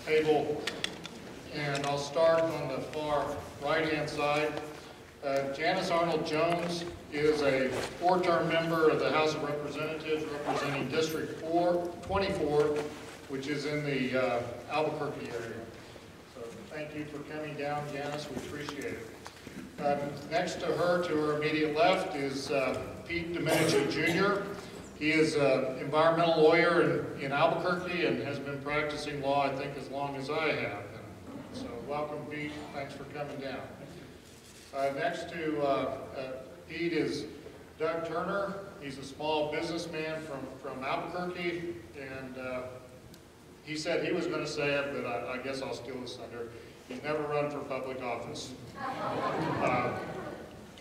table, and I'll start on the far right-hand side. Janice Arnold-Jones is a 4-term member of the House of Representatives representing District 24, which is in the Albuquerque area. So thank you for coming down, Janice. We appreciate it. Next to her immediate left, is Pete Domenici Jr. He is an environmental lawyer in Albuquerque and has been practicing law, I think, as long as I have. So welcome, Pete. Thanks for coming down. Next to Pete is Doug Turner. He's a small businessman from Albuquerque, and he said he was going to say it, but I guess I'll steal his thunder. He's never run for public office.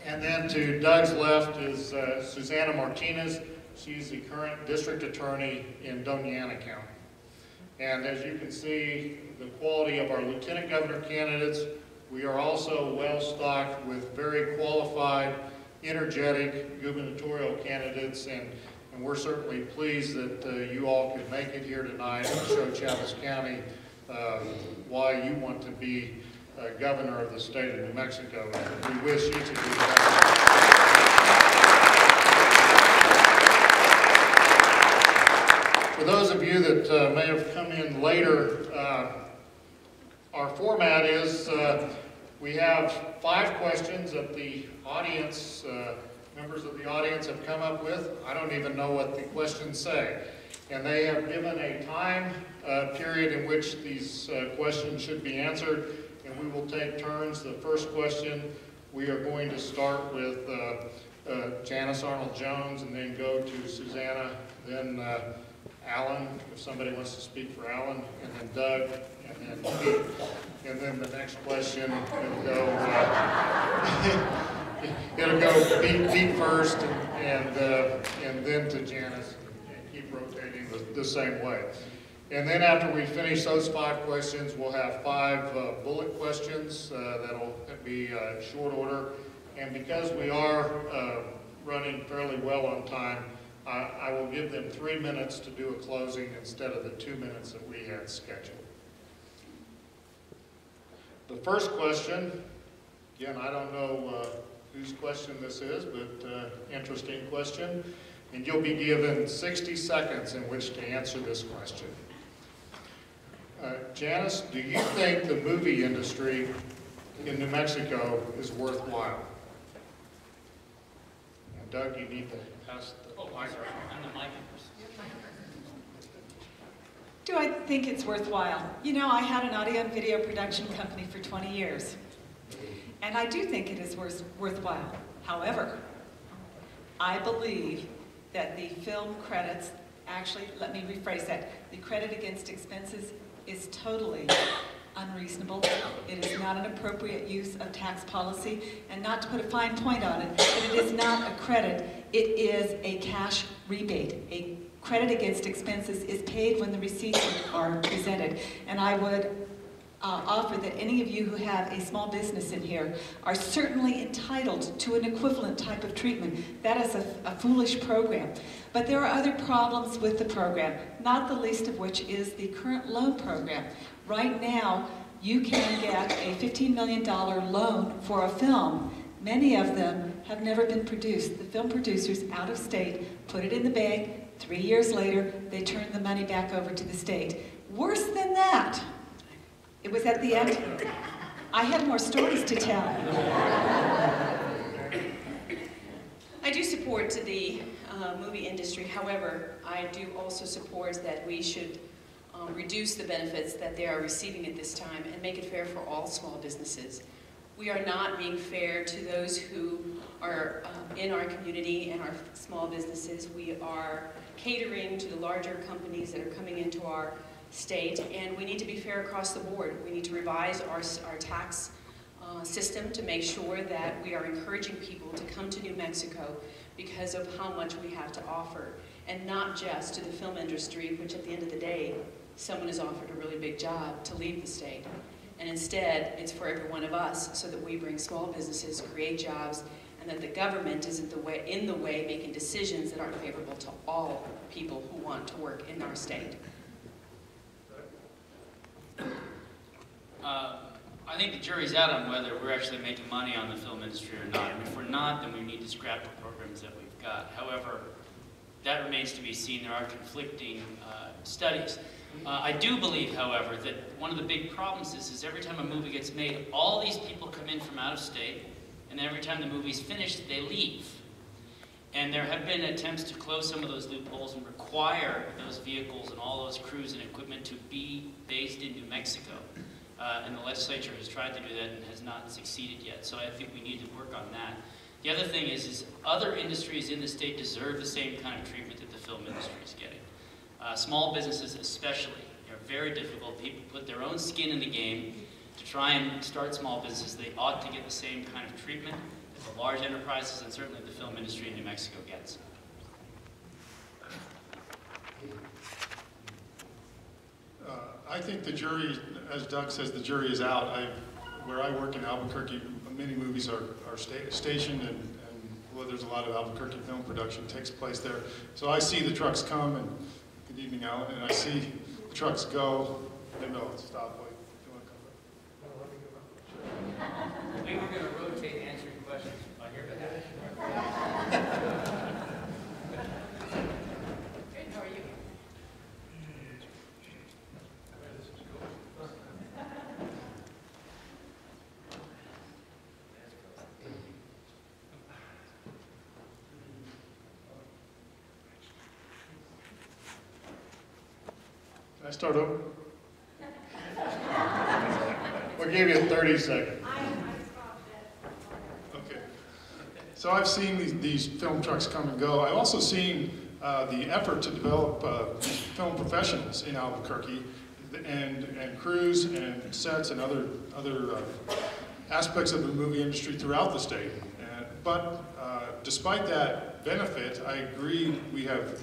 And then to Doug's left is Susana Martinez. She's the current district attorney in Doña Ana County. And as you can see, the quality of our lieutenant governor candidates, we are also well stocked with very qualified, energetic gubernatorial candidates, and we're certainly pleased that you all could make it here tonight and show Chavez County why you want to be governor of the state of New Mexico. And we wish you to do that. For those of you that may have come in later, our format is we have 5 questions that the audience, members of the audience have come up with. I don't even know what the questions say. And they have given a time period in which these questions should be answered, and we will take turns. The first question, we are going to start with Janice Arnold-Jones, and then go to Susana, then Alan, if somebody wants to speak for Alan, and then Doug, and then Pete. And then the next question, it'll go Pete first, and then to Janice, and keep rotating the same way. And then after we finish those 5 questions, we'll have 5 bullet questions that'll be short order. And because we are running fairly well on time, I will give them 3 minutes to do a closing instead of the 2 minutes that we had scheduled. The first question, again, I don't know whose question this is, but interesting question. And you'll be given 60 seconds in which to answer this question. Janice, do you think the movie industry in New Mexico is worthwhile? And Doug, you need to pass the microphone. Do I think it's worthwhile? You know, I had an audio and video production company for 20 years, and I do think it is worthwhile. However, I believe that the film credits, actually, let me rephrase that, the credit against expenses is totally unreasonable. It is not an appropriate use of tax policy, and not to put a fine point on it, but it is not a credit, it is a cash rebate. A credit against expenses is paid when the receipts are presented. And I would offer that any of you who have a small business in here are certainly entitled to an equivalent type of treatment. That is a foolish program. But there are other problems with the program, not the least of which is the current loan program. Right now, you can get a $15 million loan for a film. Many of them have never been produced. The film producers out of state put it in the bank. 3 years later, they turned the money back over to the state. Worse than that, it was at the end. I had more stories to tell. I do support the movie industry. However, I do also support that we should reduce the benefits that they are receiving at this time and make it fair for all small businesses. We are not being fair to those who are in our community and our small businesses. We are catering to the larger companies that are coming into our state, and we need to be fair across the board. We need to revise our tax system to make sure that we are encouraging people to come to New Mexico because of how much we have to offer, and not just to the film industry, which at the end of the day, someone is offered a really big job to leave the state. And instead, it's for every one of us, so that we bring small businesses, create jobs, and that the government isn't in the way making decisions that aren't favorable to all people who want to work in our state. I think the jury's out on whether we're actually making money on the film industry or not. And if we're not, then we need to scrap the programs that we've got. However, that remains to be seen. There are conflicting studies. I do believe, however, that one of the big problems is every time a movie gets made, all these people come in from out of state, and then every time the movie's finished, they leave. And there have been attempts to close some of those loopholes and require those vehicles and all those crews and equipment to be based in New Mexico. And the legislature has tried to do that and has not succeeded yet. So I think we need to work on that. The other thing is other industries in the state deserve the same kind of treatment that the film industry is getting. Small businesses especially are very difficult. People put their own skin in the game to try and start small businesses. They ought to get the same kind of treatment that the large enterprises and certainly the film industry in New Mexico gets. I think the jury, as Doug says, the jury is out. Where I work in Albuquerque, many movies are stationed, and well, there's a lot of Albuquerque film production takes place there. So I see the trucks come, and good evening, Alan, and I see the trucks go. Maybe I'll stop. Wait, do you want to come back? We were going to rotate answering questions on your behalf. How are you? Can I start over? We'll give you 30 seconds. Okay. So I've seen these film trucks come and go. I've also seen the effort to develop film professionals in Albuquerque and crews and sets and other aspects of the movie industry throughout the state. But despite that benefit, I agree we have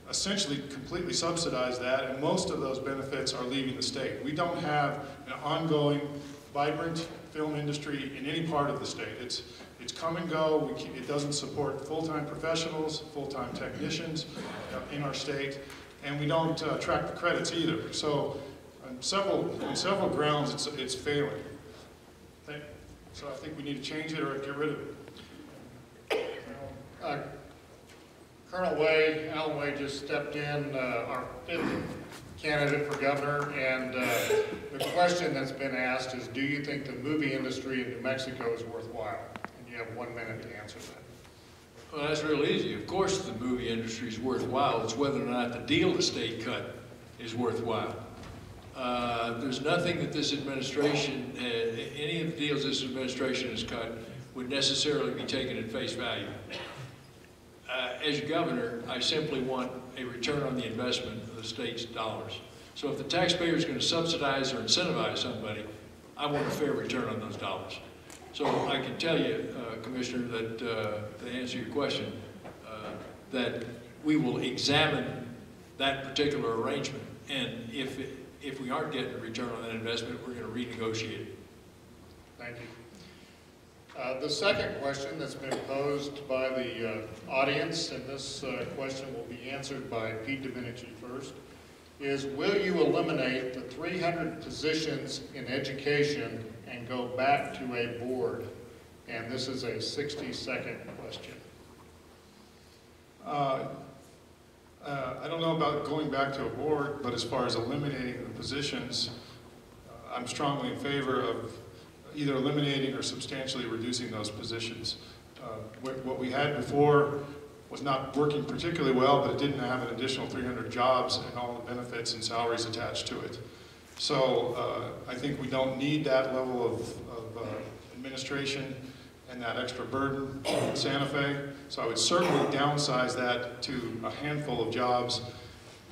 essentially completely subsidized that, and most of those benefits are leaving the state. We don't have an ongoing, vibrant film industry in any part of the state. It's come and go. It doesn't support full-time professionals, full-time technicians in our state, and we don't track the credits either. So on several grounds, it's failing. So I think we need to change it or get rid of it. Colonel Way, Alan Way just stepped in, our 5th candidate for governor, and the question that's been asked is, do you think the movie industry in New Mexico is worthwhile? And you have 1 minute to answer that. Well, that's real easy. Of course the movie industry is worthwhile. It's whether or not the deal the state cut is worthwhile. There's nothing that this administration, any of the deals this administration has cut, would necessarily be taken at face value. As governor, I simply want a return on the investment of the state's dollars. So if the taxpayer is going to subsidize or incentivize somebody, I want a fair return on those dollars. So I can tell you, Commissioner, that to answer your question, that we will examine that particular arrangement, and if we aren't getting a return on that investment, we're going to renegotiate it. Thank you. The second question that's been posed by the audience, and this question will be answered by Pete Domenici first, is will you eliminate the 300 positions in education and go back to a board? And this is a 60-second question. I don't know about going back to a board, but as far as eliminating the positions, I'm strongly in favor of either eliminating or substantially reducing those positions. What we had before was not working particularly well, but it didn't have an additional 300 jobs and all the benefits and salaries attached to it. So I think we don't need that level of administration and that extra burden in Santa Fe. So I would certainly downsize that to a handful of jobs.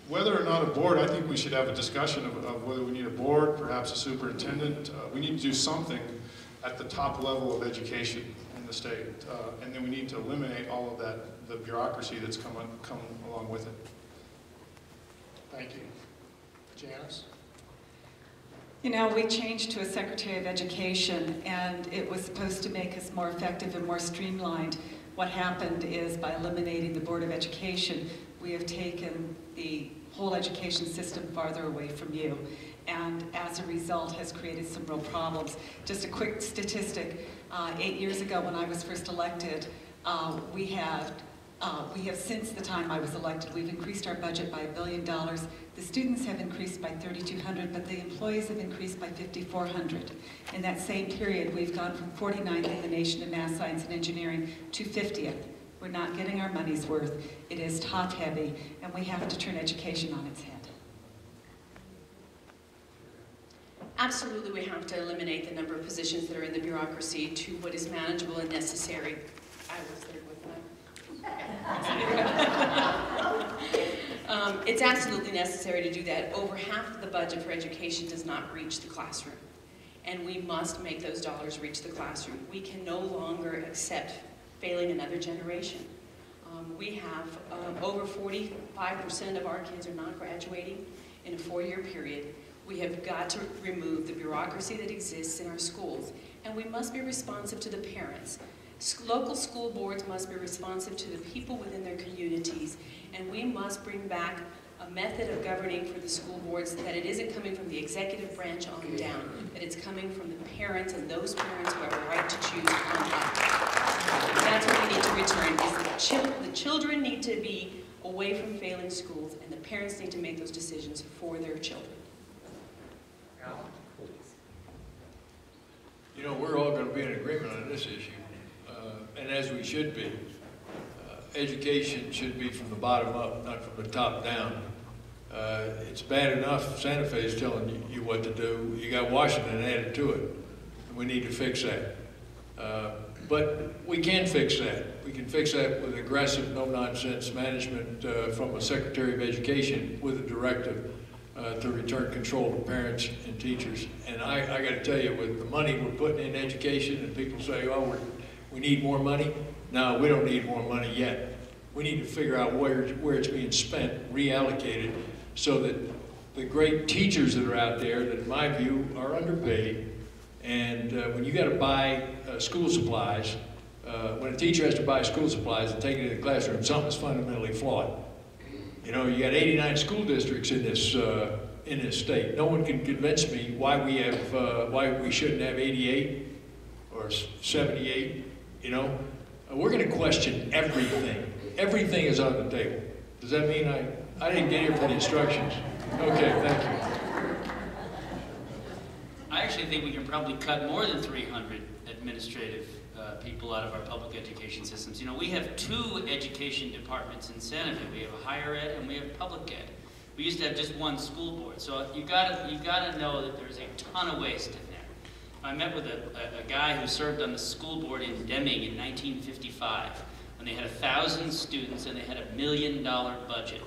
Whether or not a board, I think we should have a discussion of whether we need a board, perhaps a superintendent. We need to do something at the top level of education in the state. And then we need to eliminate all of that, the bureaucracy that's come along with it. Thank you. Janice? You know, we changed to a Secretary of Education, and it was supposed to make us more effective and more streamlined. What happened is, by eliminating the Board of Education, we have taken the whole education system farther away from you. And as a result has created some real problems. Just a quick statistic, 8 years ago when I was first elected, we have since the time I was elected, we've increased our budget by $1 billion. The students have increased by 3,200, but the employees have increased by 5,400. In that same period, we've gone from 49th in the nation in math, science, and engineering to 50th. We're not getting our money's worth. It is top-heavy, and we have to turn education on its head. Absolutely, we have to eliminate the number of positions that are in the bureaucracy to what is manageable and necessary. I was there with that. It's absolutely necessary to do that. Over half of the budget for education does not reach the classroom. And we must make those dollars reach the classroom. We can no longer accept failing another generation. We have over 45% of our kids are not graduating in a 4-year period. We have got to remove the bureaucracy that exists in our schools, and we must be responsive to the parents. Local school boards must be responsive to the people within their communities, and we must bring back a method of governing for the school boards that it isn't coming from the executive branch on down, that it's coming from the parents and those parents who have a right to choose on up. That's what we need to return, is the children need to be away from failing schools, and the parents need to make those decisions for their children. You know, we're all going to be in agreement on this issue, and as we should be. Education should be from the bottom up, not from the top down. It's bad enough Santa Fe is telling you what to do. You got Washington added to it. And we need to fix that. But we can fix that. We can fix that with aggressive, no-nonsense management from a Secretary of Education with a directive to return control to parents and teachers. And I got to tell you, with the money we're putting in education, and people say, oh, we need more money. No, we don't need more money yet. We need to figure out where it's being spent, reallocated, so that the great teachers that are out there, that in my view are underpaid, and when you got to buy school supplies, when a teacher has to buy school supplies and take it to the classroom, something's fundamentally flawed. You know, you got 89 school districts in this state. No one can convince me why we shouldn't have 88 or 78. You know, we're going to question everything. Everything is on the table. Does that mean I didn't get here for the instructions? Okay, thank you. I actually think we can probably cut more than 300 administrative people out of our public education systems. You know, we have 2 education departments in Santa Fe. We have a higher ed and we have public ed. We used to have just one school board. So you gotta know that there's a ton of waste in there. I met with a guy who served on the school board in Deming in 1955 when they had 1,000 students and they had $1 million budget.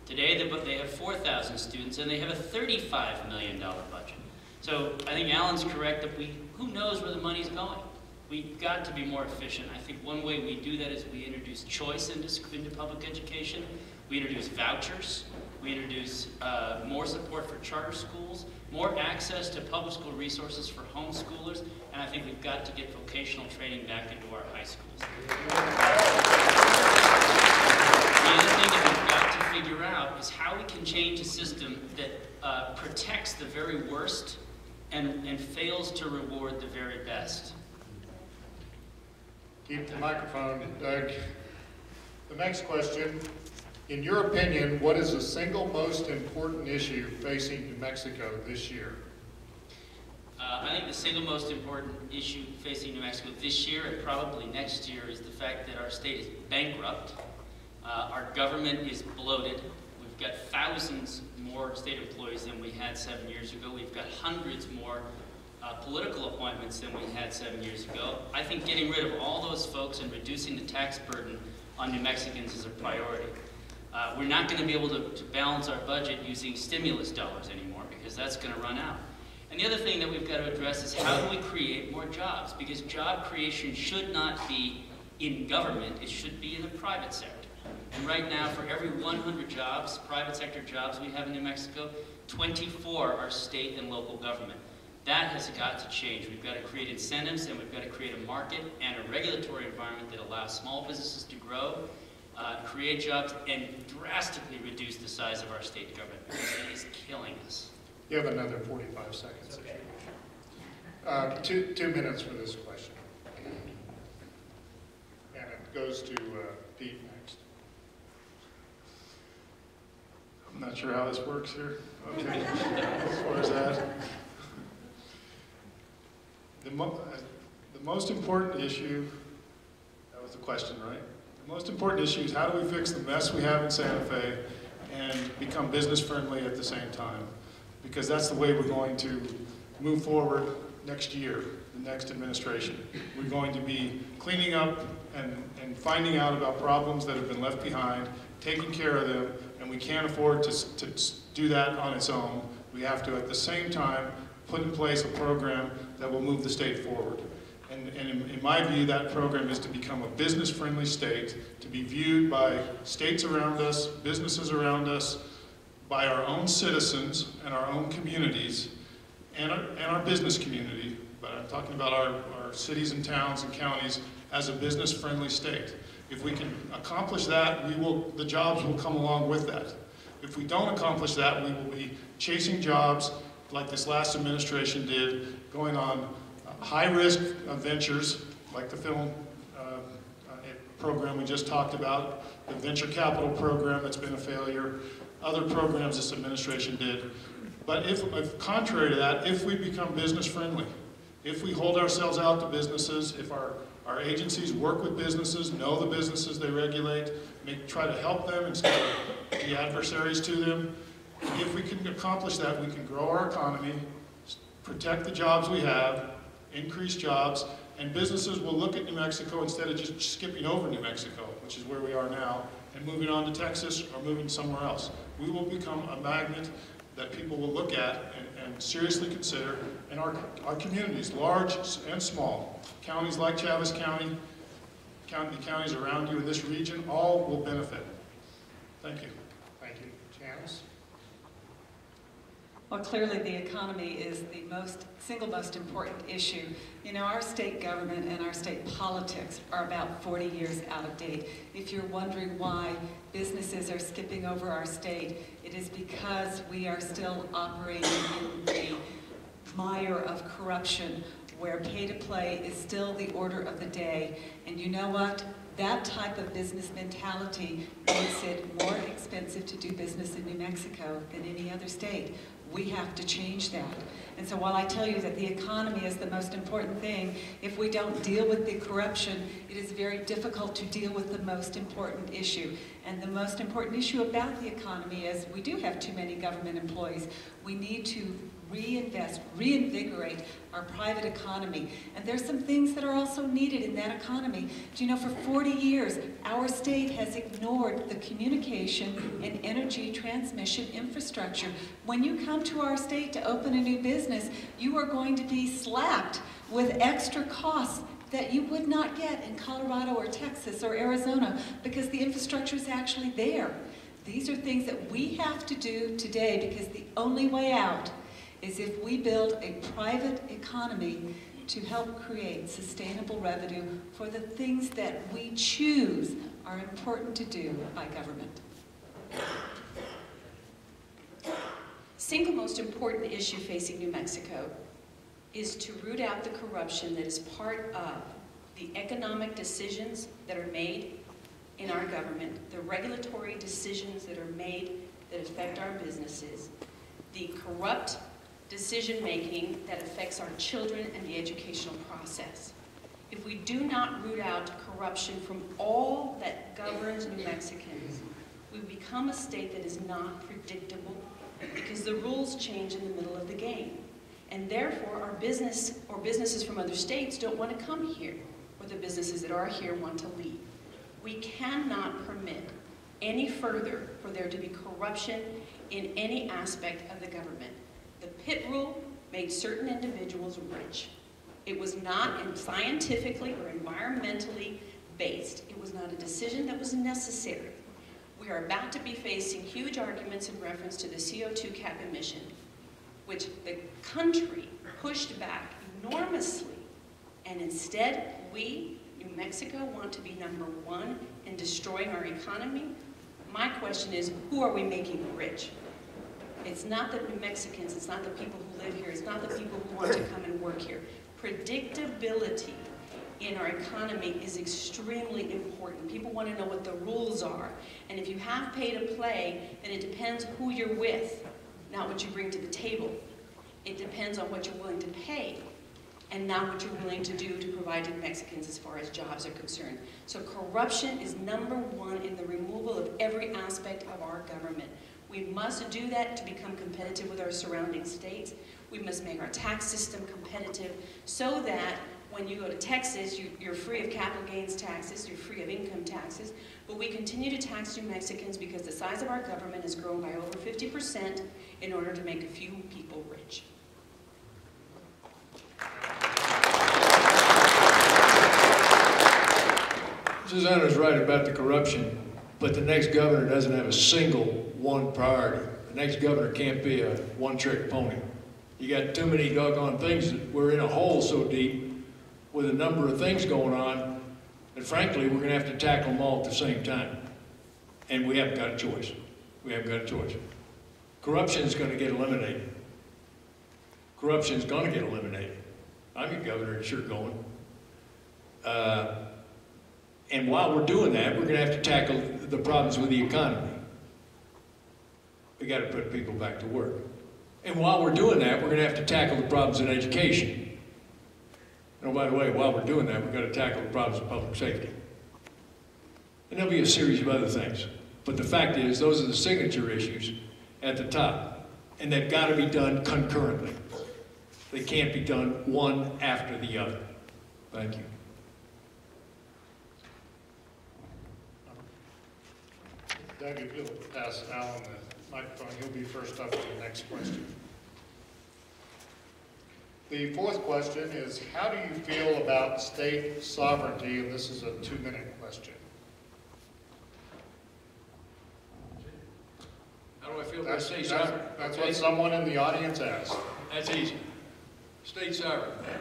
Today they have 4,000 students and they have a $35 million budget. So I think Alan's correct that who knows where the money's going. We've got to be more efficient. I think one way we do that is we introduce choice into public education. We introduce vouchers. We introduce more support for charter schools, more access to public school resources for homeschoolers, and I think we've got to get vocational training back into our high schools. The other thing that we've got to figure out is how we can change a system that protects the very worst and fails to reward the very best. Keep the microphone, Doug. The next question, in your opinion, what is the single most important issue facing New Mexico this year? I think the single most important issue facing New Mexico this year and probably next year is the fact that our state is bankrupt. Our government is bloated. We've got thousands more state employees than we had 7 years ago. We've got hundreds more political appointments than we had 7 years ago. I think getting rid of all those folks and reducing the tax burden on New Mexicans is a priority. We're not going to be able to balance our budget using stimulus dollars anymore because that's going to run out. And the other thing that we've got to address is how do we create more jobs? Because job creation should not be in government, it should be in the private sector. And right now, for every 100 jobs, private sector jobs we have in New Mexico, 24 are state and local government. That has got to change. We've got to create incentives and we've got to create a market and a regulatory environment that allows small businesses to grow create jobs, and drastically reduce the size of our state government, because it is killing us. You have another 45 seconds. Okay. 2 minutes for this question. And it goes to Pete next. I'm not sure how this works here. Okay, as far as that. The most important issue, that was the question, right? The most important issue is how do we fix the mess we have in Santa Fe and become business friendly at the same time? Because that's the way we're going to move forward next year, the next administration. We're going to be cleaning up and finding out about problems that have been left behind, taking care of them, and we can't afford to do that on its own. We have to, at the same time, put in place a program that will move the state forward. And in my view, that program is to become a business-friendly state, to be viewed by states around us, businesses around us, by our own citizens and our own communities, and our business community, but I'm talking about our cities and towns and counties as a business-friendly state. If we can accomplish that, the jobs will come along with that. If we don't accomplish that, we will be chasing jobs like this last administration did, going on high-risk ventures, like the film program we just talked about, the venture capital program that's been a failure, other programs this administration did. But if contrary to that, if we become business-friendly, if we hold ourselves out to businesses, if our agencies work with businesses, know the businesses they regulate, try to help them instead of be adversaries to them, if we can accomplish that, we can grow our economy, protect the jobs we have, increase jobs, and businesses will look at New Mexico instead of just skipping over New Mexico, which is where we are now, and moving on to Texas or moving somewhere else. We will become a magnet that people will look at and seriously consider, and our communities, large and small, counties like Chaves County, the counties around you in this region, all will benefit. Thank you. Thank you. Janice? Well, clearly the economy is the single most important issue. You know, our state government and our state politics are about 40 years out of date. If you're wondering why businesses are skipping over our state, it is because we are still operating in a mire of corruption where pay-to-play is still the order of the day. And you know what? That type of business mentality makes it more expensive to do business in New Mexico than any other state. We have to change that. And so while I tell you that the economy is the most important thing, if we don't deal with the corruption, it is very difficult to deal with the most important issue. And the most important issue about the economy is we do have too many government employees. We need to reinvest, reinvigorate our private economy. And there's some things that are also needed in that economy. Do you know, for 40 years, our state has ignored the communication and energy transmission infrastructure. When you come to our state to open a new business, you are going to be slapped with extra costs that you would not get in Colorado or Texas or Arizona because the infrastructure is actually there. These are things that we have to do today because the only way out is if we build a private economy to help create sustainable revenue for the things that we choose are important to do by government. Single most important issue facing New Mexico is to root out the corruption that is part of the economic decisions that are made in our government, the regulatory decisions that are made that affect our businesses, the corrupt decision-making that affects our children and the educational process. If we do not root out corruption from all that governs New Mexicans, we become a state that is not predictable because the rules change in the middle of the game. And therefore, our business or businesses from other states don't want to come here, or the businesses that are here want to leave. We cannot permit any further for there to be corruption in any aspect of the government. The Pitt rule made certain individuals rich. It was not scientifically or environmentally based. It was not a decision that was necessary. We are about to be facing huge arguments in reference to the CO2 cap emission, which the country pushed back enormously. And instead, we, New New Mexico want to be #1 in destroying our economy? My question is, who are we making rich? It's not the New Mexicans, it's not the people who live here, it's not the people who want to come and work here. Predictability in our economy is extremely important. People want to know what the rules are. And if you have pay to play, then it depends who you're with, not what you bring to the table. It depends on what you're willing to pay, and not what you're willing to do to provide to Mexicans as far as jobs are concerned. So corruption is #1 in the removal of every aspect of our government. We must do that to become competitive with our surrounding states. We must make our tax system competitive so that when you go to Texas, you're free of capital gains taxes, you're free of income taxes, but we continue to tax New Mexicans because the size of our government has grown by over 50% in order to make a few people rich. Susanna's right about the corruption, but the next governor doesn't have a single one priority. The next governor can't be a one-trick pony. You got too many doggone things that we're in a hole so deep with a number of things going on that frankly we're going to have to tackle them all at the same time. And we haven't got a choice. We haven't got a choice. Corruption is going to get eliminated. Corruption is going to get eliminated. I'm your governor, it's sure going. And while we're doing that, we're going to have to tackle the problems with the economy. We got to put people back to work. And while we're doing that, we're going to have to tackle the problems in education. And by the way, while we're doing that, we've got to tackle the problems of public safety. And there'll be a series of other things. But the fact is, those are the signature issues at the top. And they've got to be done concurrently. They can't be done one after the other. Thank you. Doug, if you'll pass Alan the microphone, he'll be first up for the next question. The fourth question is, how do you feel about state sovereignty? And this is a 2-minute question. How do I feel about state sovereignty? That's what someone in the audience asked. That's easy. State sovereignty,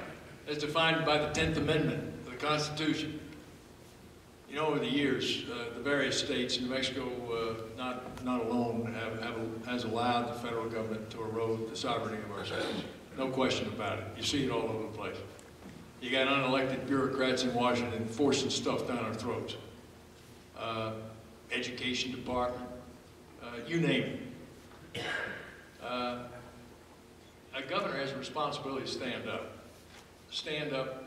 as defined by the 10th Amendment of the Constitution. You know, over the years, the various states, New Mexico, not alone, has allowed the federal government to erode the sovereignty of our states. No question about it. You see it all over the place. You got unelected bureaucrats in Washington forcing stuff down our throats. Education department, you name it. A governor has a responsibility to stand up. Stand up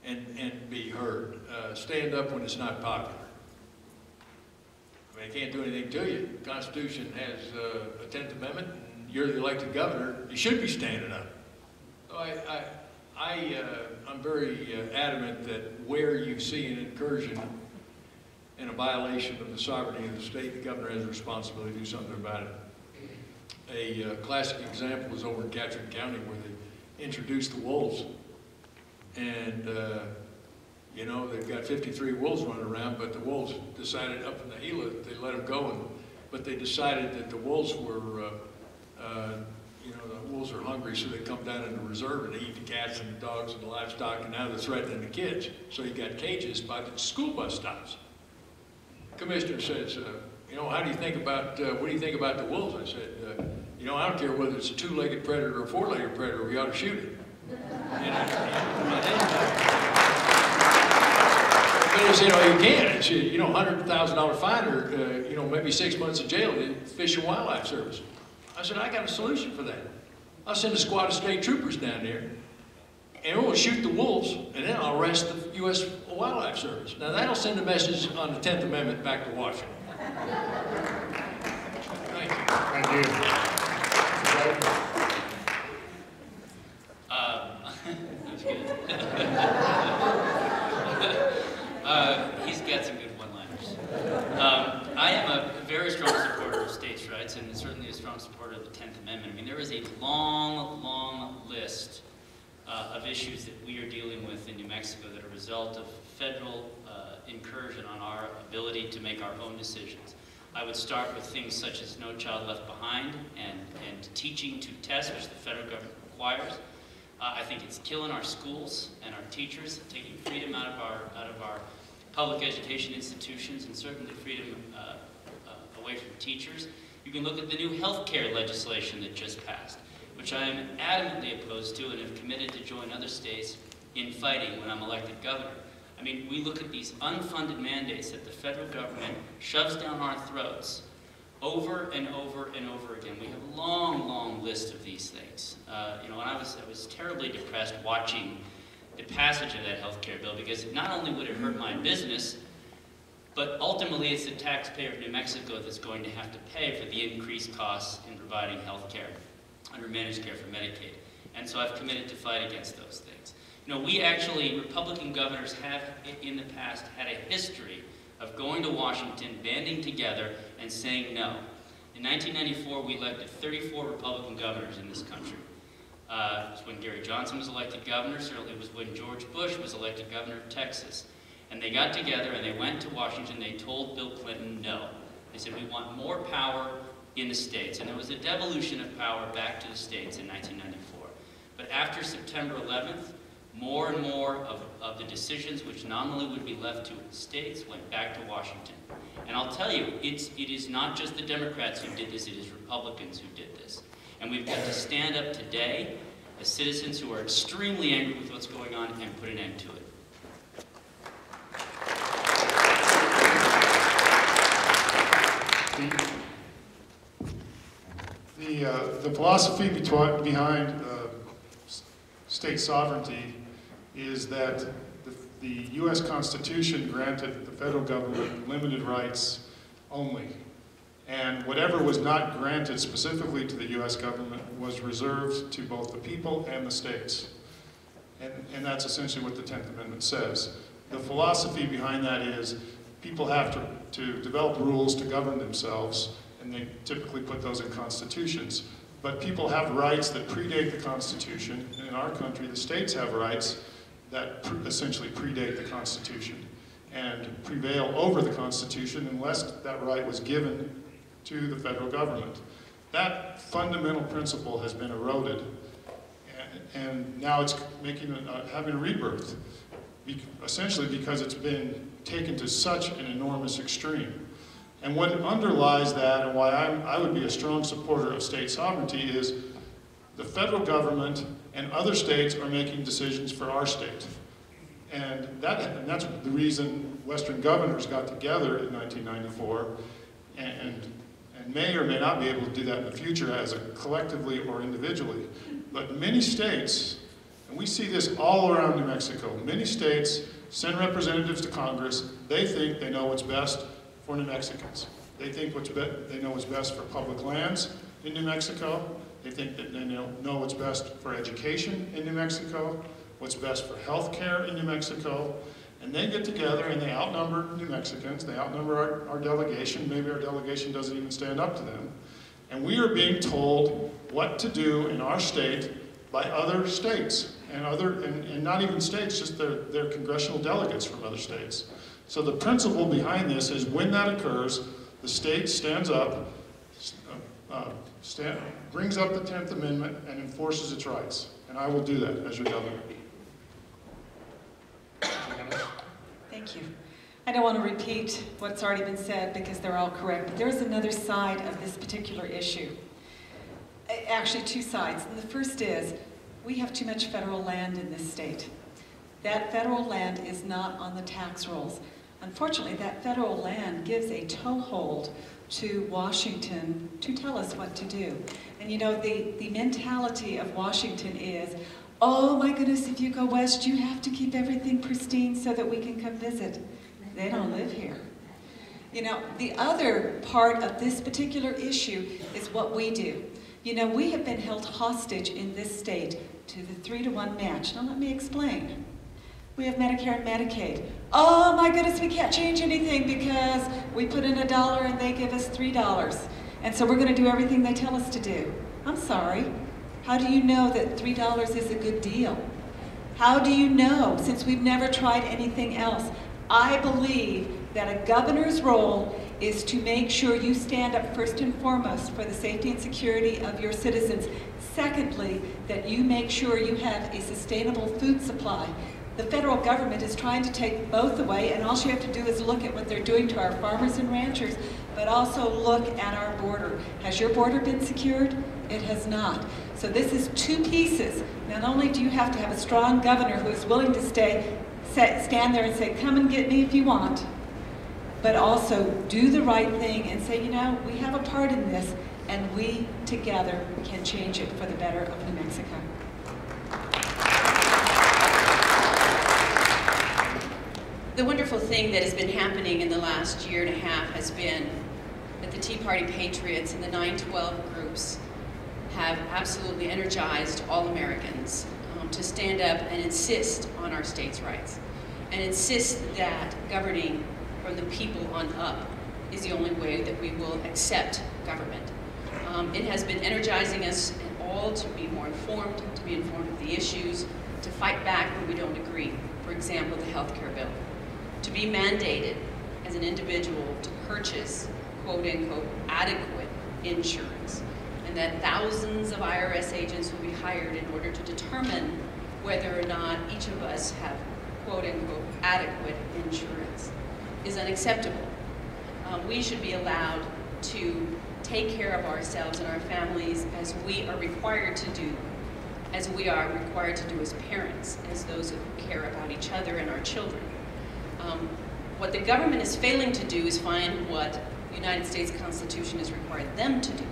and be heard. Stand up when it's not popular. I mean, they can't do anything to you. The Constitution has a 10th Amendment, and you're the elected governor. You should be standing up. So I'm very adamant that where you see an incursion and a violation of the sovereignty of the state, the governor has a responsibility to do something about it. A classic example is over in Catron County where they introduced the wolves. And, you know, they've got 53 wolves running around, but the wolves decided up in the Gila, they let them go, but they decided that the wolves were, you know, the wolves are hungry, so they come down in the reserve and they eat the cats and the dogs and the livestock, and now they're threatening the kids. So you got cages by the school bus stops. Commissioner says, you know, how do you think about, what do you think about the wolves? I said, you know, I don't care whether it's a 2-legged predator or a 4-legged predator, we ought to shoot it. Because, you know, you can. It's, you know, $100,000 fine or, you know, maybe 6 months in jail to Fish and Wildlife Service. I said, I got a solution for that. I'll send a squad of state troopers down there, and we'll shoot the wolves, and then I'll arrest the U.S. Wildlife Service. Now, that'll send a message on the 10th Amendment back to Washington. Thank you. Thank you. That's good. He's got some good one-liners. I am a very strong supporter of states' rights and certainly a strong supporter of the 10th Amendment. I mean, there is a long, long list of issues that we are dealing with in New Mexico that are a result of federal incursion on our ability to make our own decisions. I would start with things such as No Child Left Behind and teaching to test, which the federal government requires. I think it's killing our schools and our teachers, taking freedom out of our public education institutions, and certainly freedom away from teachers. You can look at the new health care legislation that just passed, which I am adamantly opposed to and have committed to join other states in fighting when I'm elected governor. I mean, we look at these unfunded mandates that the federal government shoves down our throats over and over and over again. We have a long, long list of these things. You know, and I was terribly depressed watching the passage of that health care bill, because not only would it hurt my business, but ultimately it's the taxpayer of New Mexico that's going to have to pay for the increased costs in providing health care under managed care for Medicaid. And so I've committed to fight against those things. You know, we actually, Republican governors have in the past had a history of going to Washington, banding together, and saying no. In 1994, we elected 34 Republican governors in this country. It was when Gary Johnson was elected governor. Certainly it was when George Bush was elected governor of Texas. And they got together and they went to Washington. They told Bill Clinton no. They said, we want more power in the states. And there was a devolution of power back to the states in 1994. But after September 11th, more and more of the decisions which nominally would be left to states went back to Washington. And I'll tell you, it is not just the Democrats who did this, it is Republicans who did this. And we've got to stand up today as citizens who are extremely angry with what's going on and put an end to it. The philosophy behind state sovereignty is that the U.S. Constitution granted the federal government limited rights only. And whatever was not granted specifically to the U.S. government was reserved to both the people and the states. And that's essentially what the 10th Amendment says. The philosophy behind that is people have to develop rules to govern themselves, and they typically put those in constitutions. But people have rights that predate the Constitution, and in our country, the states have rights that essentially predate the Constitution and prevail over the Constitution unless that right was given to the federal government. That fundamental principle has been eroded, and now it's having a rebirth, essentially because it's been taken to such an enormous extreme. And what underlies that, and why I would be a strong supporter of state sovereignty, is the federal government and other states are making decisions for our state. And that's the reason Western governors got together in 1994 and may or may not be able to do that in the future as collectively or individually. But many states, and we see this all around New Mexico, many states send representatives to Congress. They think they know what's best for New Mexicans. They think they know what's best for public lands in New Mexico. They think that they know what's best for education in New Mexico, what's best for health care in New Mexico. And they get together and they outnumber New Mexicans. They outnumber our delegation. Maybe our delegation doesn't even stand up to them. And we are being told what to do in our state by other states. And not even states, just their congressional delegates from other states. So the principle behind this is when that occurs, the state stands up, brings up the 10th Amendment and enforces its rights. And I will do that as your governor. Thank you. I don't want to repeat what's already been said because they're all correct, but there is another side of this particular issue. Actually, two sides. And the first is, we have too much federal land in this state. That federal land is not on the tax rolls. Unfortunately, that federal land gives a toehold to Washington to tell us what to do. And you know, the mentality of Washington is, oh my goodness, if you go west, you have to keep everything pristine so that we can come visit. They don't live here. You know, the other part of this particular issue is what we do. You know, we have been held hostage in this state to the 3-to-1 match. Now let me explain. We have Medicare and Medicaid. Oh my goodness, we can't change anything because we put in $1 and they give us $3. And so we're going to do everything they tell us to do. I'm sorry. How do you know that $3 is a good deal? How do you know, since we've never tried anything else? I believe that a governor's role is to make sure you stand up first and foremost for the safety and security of your citizens. Secondly, that you make sure you have a sustainable food supply. The federal government is trying to take both away, and all you have to do is look at what they're doing to our farmers and ranchers, but also look at our border. Has your border been secured? It has not. So this is two pieces. Not only do you have to have a strong governor who is willing to stand there and say, come and get me if you want, but also do the right thing and say, you know, we have a part in this, and we together can change it for the better of New Mexico. The wonderful thing that has been happening in the last year and a half has been that the Tea Party Patriots and the 9/12 groups have absolutely energized all Americans to stand up and insist on our states' rights, and insist that governing from the people on up is the only way that we will accept government. It has been energizing us all to be more informed, to be informed of the issues, to fight back when we don't agree. For example, the health care bill. To be mandated as an individual to purchase, quote-unquote, adequate insurance, and that thousands of IRS agents will be hired in order to determine whether or not each of us have, quote-unquote, adequate insurance, is unacceptable. We should be allowed to take care of ourselves and our families as we are required to do, as we are required to do as parents, as those who care about each other and our children. What the government is failing to do is find what the United States Constitution has required them to do.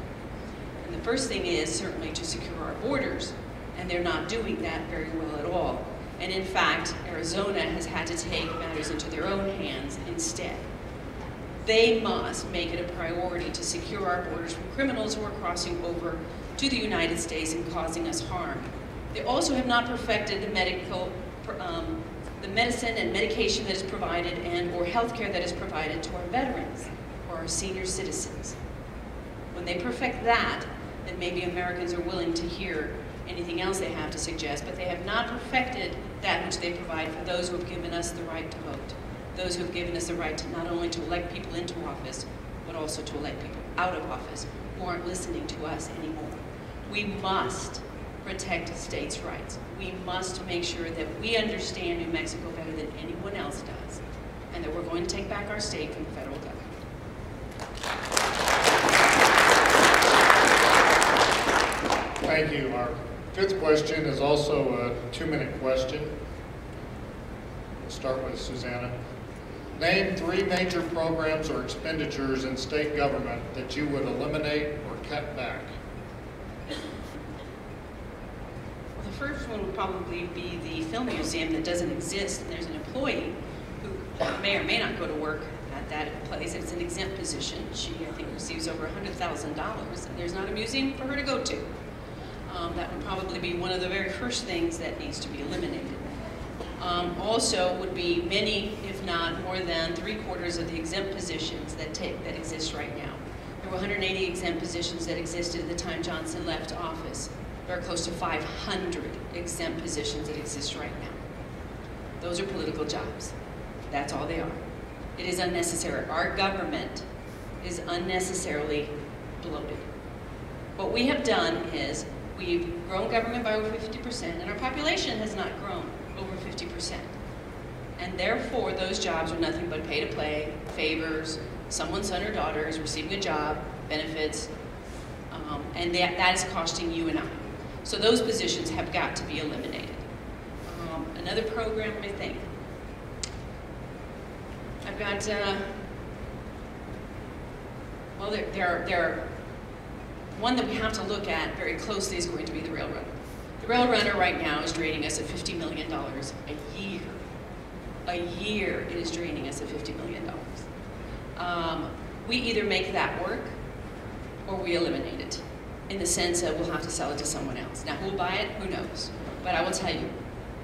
And the first thing is certainly to secure our borders, and they're not doing that very well at all. And in fact, Arizona has had to take matters into their own hands instead. They must make it a priority to secure our borders from criminals who are crossing over to the United States and causing us harm. They also have not perfected the medicine and medication that is provided or health care that is provided to our veterans or our senior citizens. When they perfect that, then maybe Americans are willing to hear anything else they have to suggest, but they have not perfected that which they provide for those who have given us the right to vote, those who have given us the right to not only to elect people into office, but also to elect people out of office who aren't listening to us anymore. We must protect states' rights. We must make sure that we understand New Mexico better than anyone else does, and that we're going to take back our state from the federal government. Thank you. Our fifth question is also a 2-minute question. We'll start with Susanna. Name 3 major programs or expenditures in state government that you would eliminate or cut back. Well, the first one would probably be the film museum that doesn't exist, and there's an employee who may or may not go to work at that place. It's an exempt position. She, I think, receives over $100,000, and there's not a museum for her to go to. That would probably be one of the very first things that needs to be eliminated. Also would be many, if not more than 3/4 of the exempt positions that exist right now. There were 180 exempt positions that existed at the time Johnson left office. There are close to 500 exempt positions that exist right now. Those are political jobs. That's all they are. It is unnecessary. Our government is unnecessarily bloated. What we have done is we've grown government by over 50%, and our population has not grown over 50%. And therefore, those jobs are nothing but pay to play, favors, someone's son or daughter is receiving a job, benefits, and that is costing you and I. So those positions have got to be eliminated. Another program, let me think. I've got, well, there are one that we have to look at very closely is going to be the rail runner. The rail runner right now is draining us at $50 million a year. A year it is draining us at $50 million. We either make that work or we eliminate it, in the sense that we'll have to sell it to someone else. Now, who'll buy it? Who knows? But I will tell you,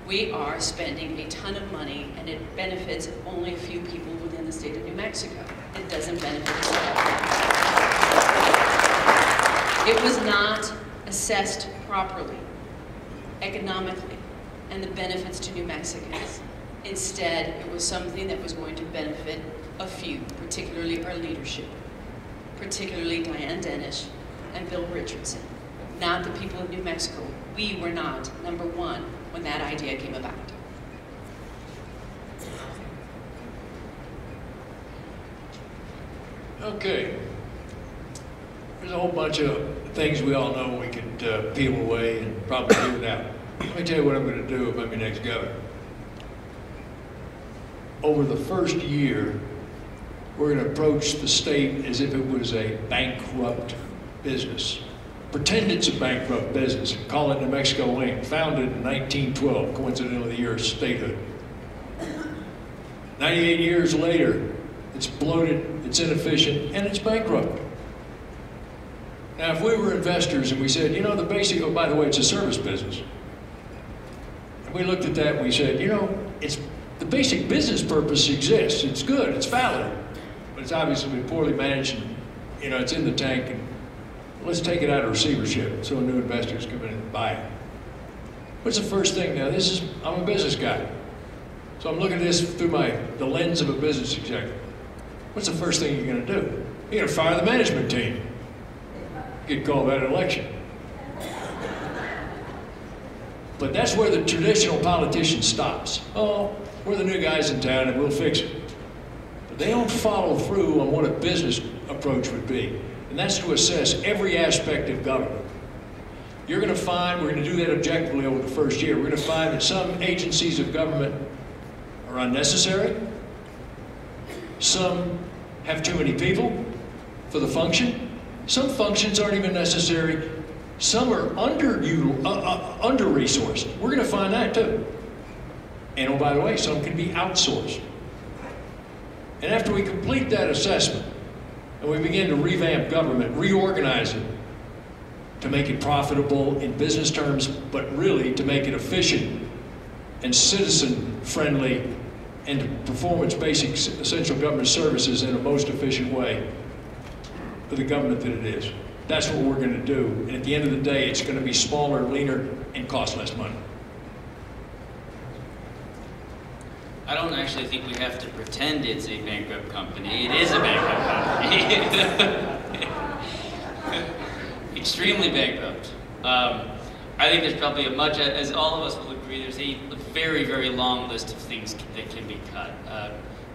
we are spending a ton of money, and it benefits only a few people within the state of New Mexico. It doesn't benefit us all. It was not assessed properly, economically, and the benefits to New Mexicans. Instead, it was something that was going to benefit a few, particularly our leadership, particularly Diane Dennis and Bill Richardson, not the people of New Mexico. We were not number one when that idea came about. Okay. There's a whole bunch of things we all know we could peel away and probably do without. Let me tell you what I'm going to do if I'm your next governor. Over the first year, we're going to approach the state as if it was a bankrupt business. Pretend it's a bankrupt business. Call it New Mexico Inc., founded in 1912, coincidentally the year of statehood. 98 years later, it's bloated, it's inefficient, and it's bankrupt. Now, if we were investors and we said, you know, the basic, oh, by the way, it's a service business. And we looked at that and we said, you know, the basic business purpose exists. It's good, it's valid, but it's obviously been poorly managed and, you know, it's in the tank, and let's take it out of receivership so new investors come in and buy it. What's the first thing now? I'm a business guy. So I'm looking at this through the lens of a business executive. What's the first thing you're going to do? You're going to fire the management team. Get called that an election. But that's where the traditional politician stops. Oh, we're the new guys in town and we'll fix it. But they don't follow through on what a business approach would be. And that's to assess every aspect of government. You're going to find, we're going to do that objectively over the first year, we're going to find that some agencies of government are unnecessary. Some have too many people for the function. Some functions aren't even necessary. Some are under-resourced. We're going to find that too. And oh, by the way, some can be outsourced. And after we complete that assessment, and we begin to revamp government, reorganize it, to make it profitable in business terms, but really to make it efficient and citizen-friendly and to perform its basic essential government services in a most efficient way for the government that it is. That's what we're going to do. And at the end of the day, it's going to be smaller, leaner, and cost less money. I don't actually think we have to pretend it's a bankrupt company. It is a bankrupt company. Extremely bankrupt. I think there's probably as all of us will agree, there's a very, very long list of things that can be cut.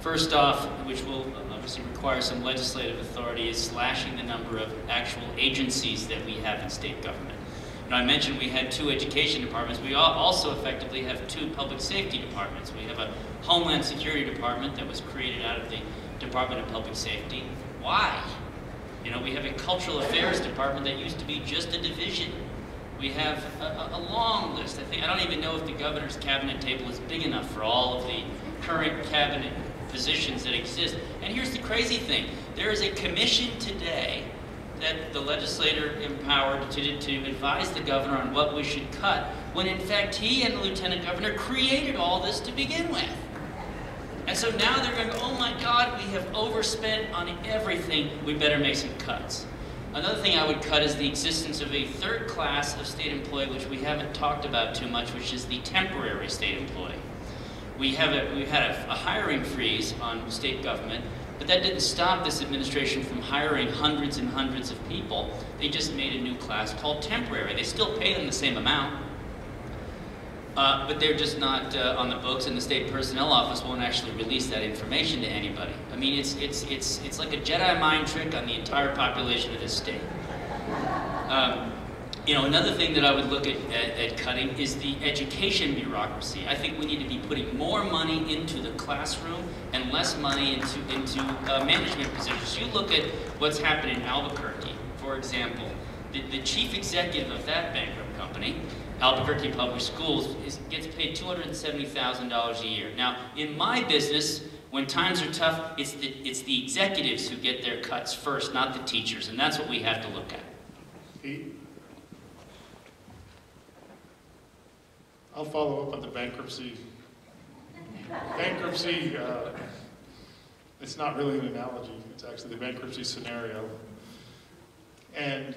First off, which will obviously require some legislative authority, is slashing the number of actual agencies that we have in state government. Now, I mentioned we had 2 education departments. We also effectively have 2 public safety departments. We have a Homeland Security Department that was created out of the Department of Public Safety. Why? You know, we have a Cultural Affairs Department that used to be just a division. We have a long list. I don't even know if the governor's cabinet table is big enough for all of the current cabinet positions that exist. And here's the crazy thing. There is a commission today that the legislator empowered to advise the governor on what we should cut, when in fact he and the lieutenant governor created all this to begin with. And so now they're going, oh my God, we have overspent on everything, we better make some cuts. Another thing I would cut is the existence of a third class of state employee, which we haven't talked about too much, which is the temporary state employee. We've had a hiring freeze on state government, but that didn't stop this administration from hiring hundreds and hundreds of people. They just made a new class called temporary. They still pay them the same amount, but they're just not on the books, and the state personnel office won't actually release that information to anybody. I mean, it's like a Jedi mind trick on the entire population of this state. You know, another thing that I would look at cutting is the education bureaucracy. I think we need to be putting more money into the classroom and less money into management positions. You look at what's happened in Albuquerque, for example. The chief executive of that bankrupt company, Albuquerque Public Schools, gets paid $270,000 a year. Now, in my business, when times are tough, it's the executives who get their cuts first, not the teachers, and that's what we have to look at. Pete? I'll follow up on the bankruptcy. Bankruptcy, it's not really an analogy, it's actually the bankruptcy scenario. And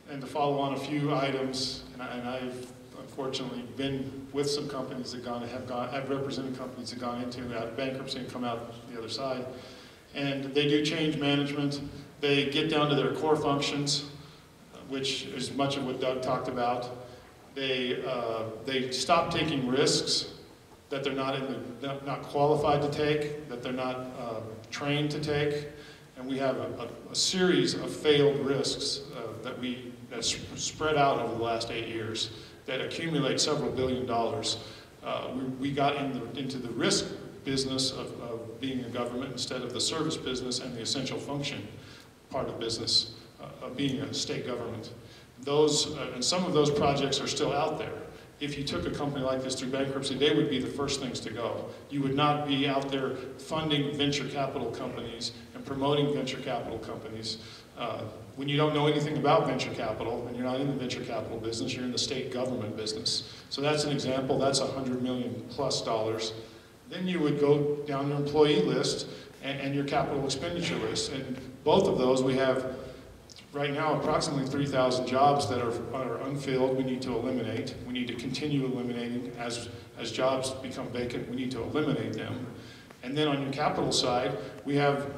to follow on a few items, and I've unfortunately been with some companies that have represented companies that gone into bankruptcy and come out the other side. And they do change management. They get down to their core functions, which is much of what Doug talked about. They stop taking risks that they're not qualified to take, that they're not trained to take. And we have a series of failed risks that's spread out over the last 8 years that accumulate several $billion. We got into the risk business of being a government instead of the service business and the essential function part of business of being a state government. And some of those projects are still out there. If you took a company like this through bankruptcy, they would be the first things to go. You would not be out there funding venture capital companies and promoting venture capital companies. When you don't know anything about venture capital, and you're not in the venture capital business, you're in the state government business. So that's an example. That's $100 million plus. Then you would go down your employee list and your capital expenditure list. And both of those we have right now approximately 3,000 jobs that are unfilled. We need to eliminate. We need to continue eliminating as jobs become vacant. We need to eliminate them. And then on your capital side, we have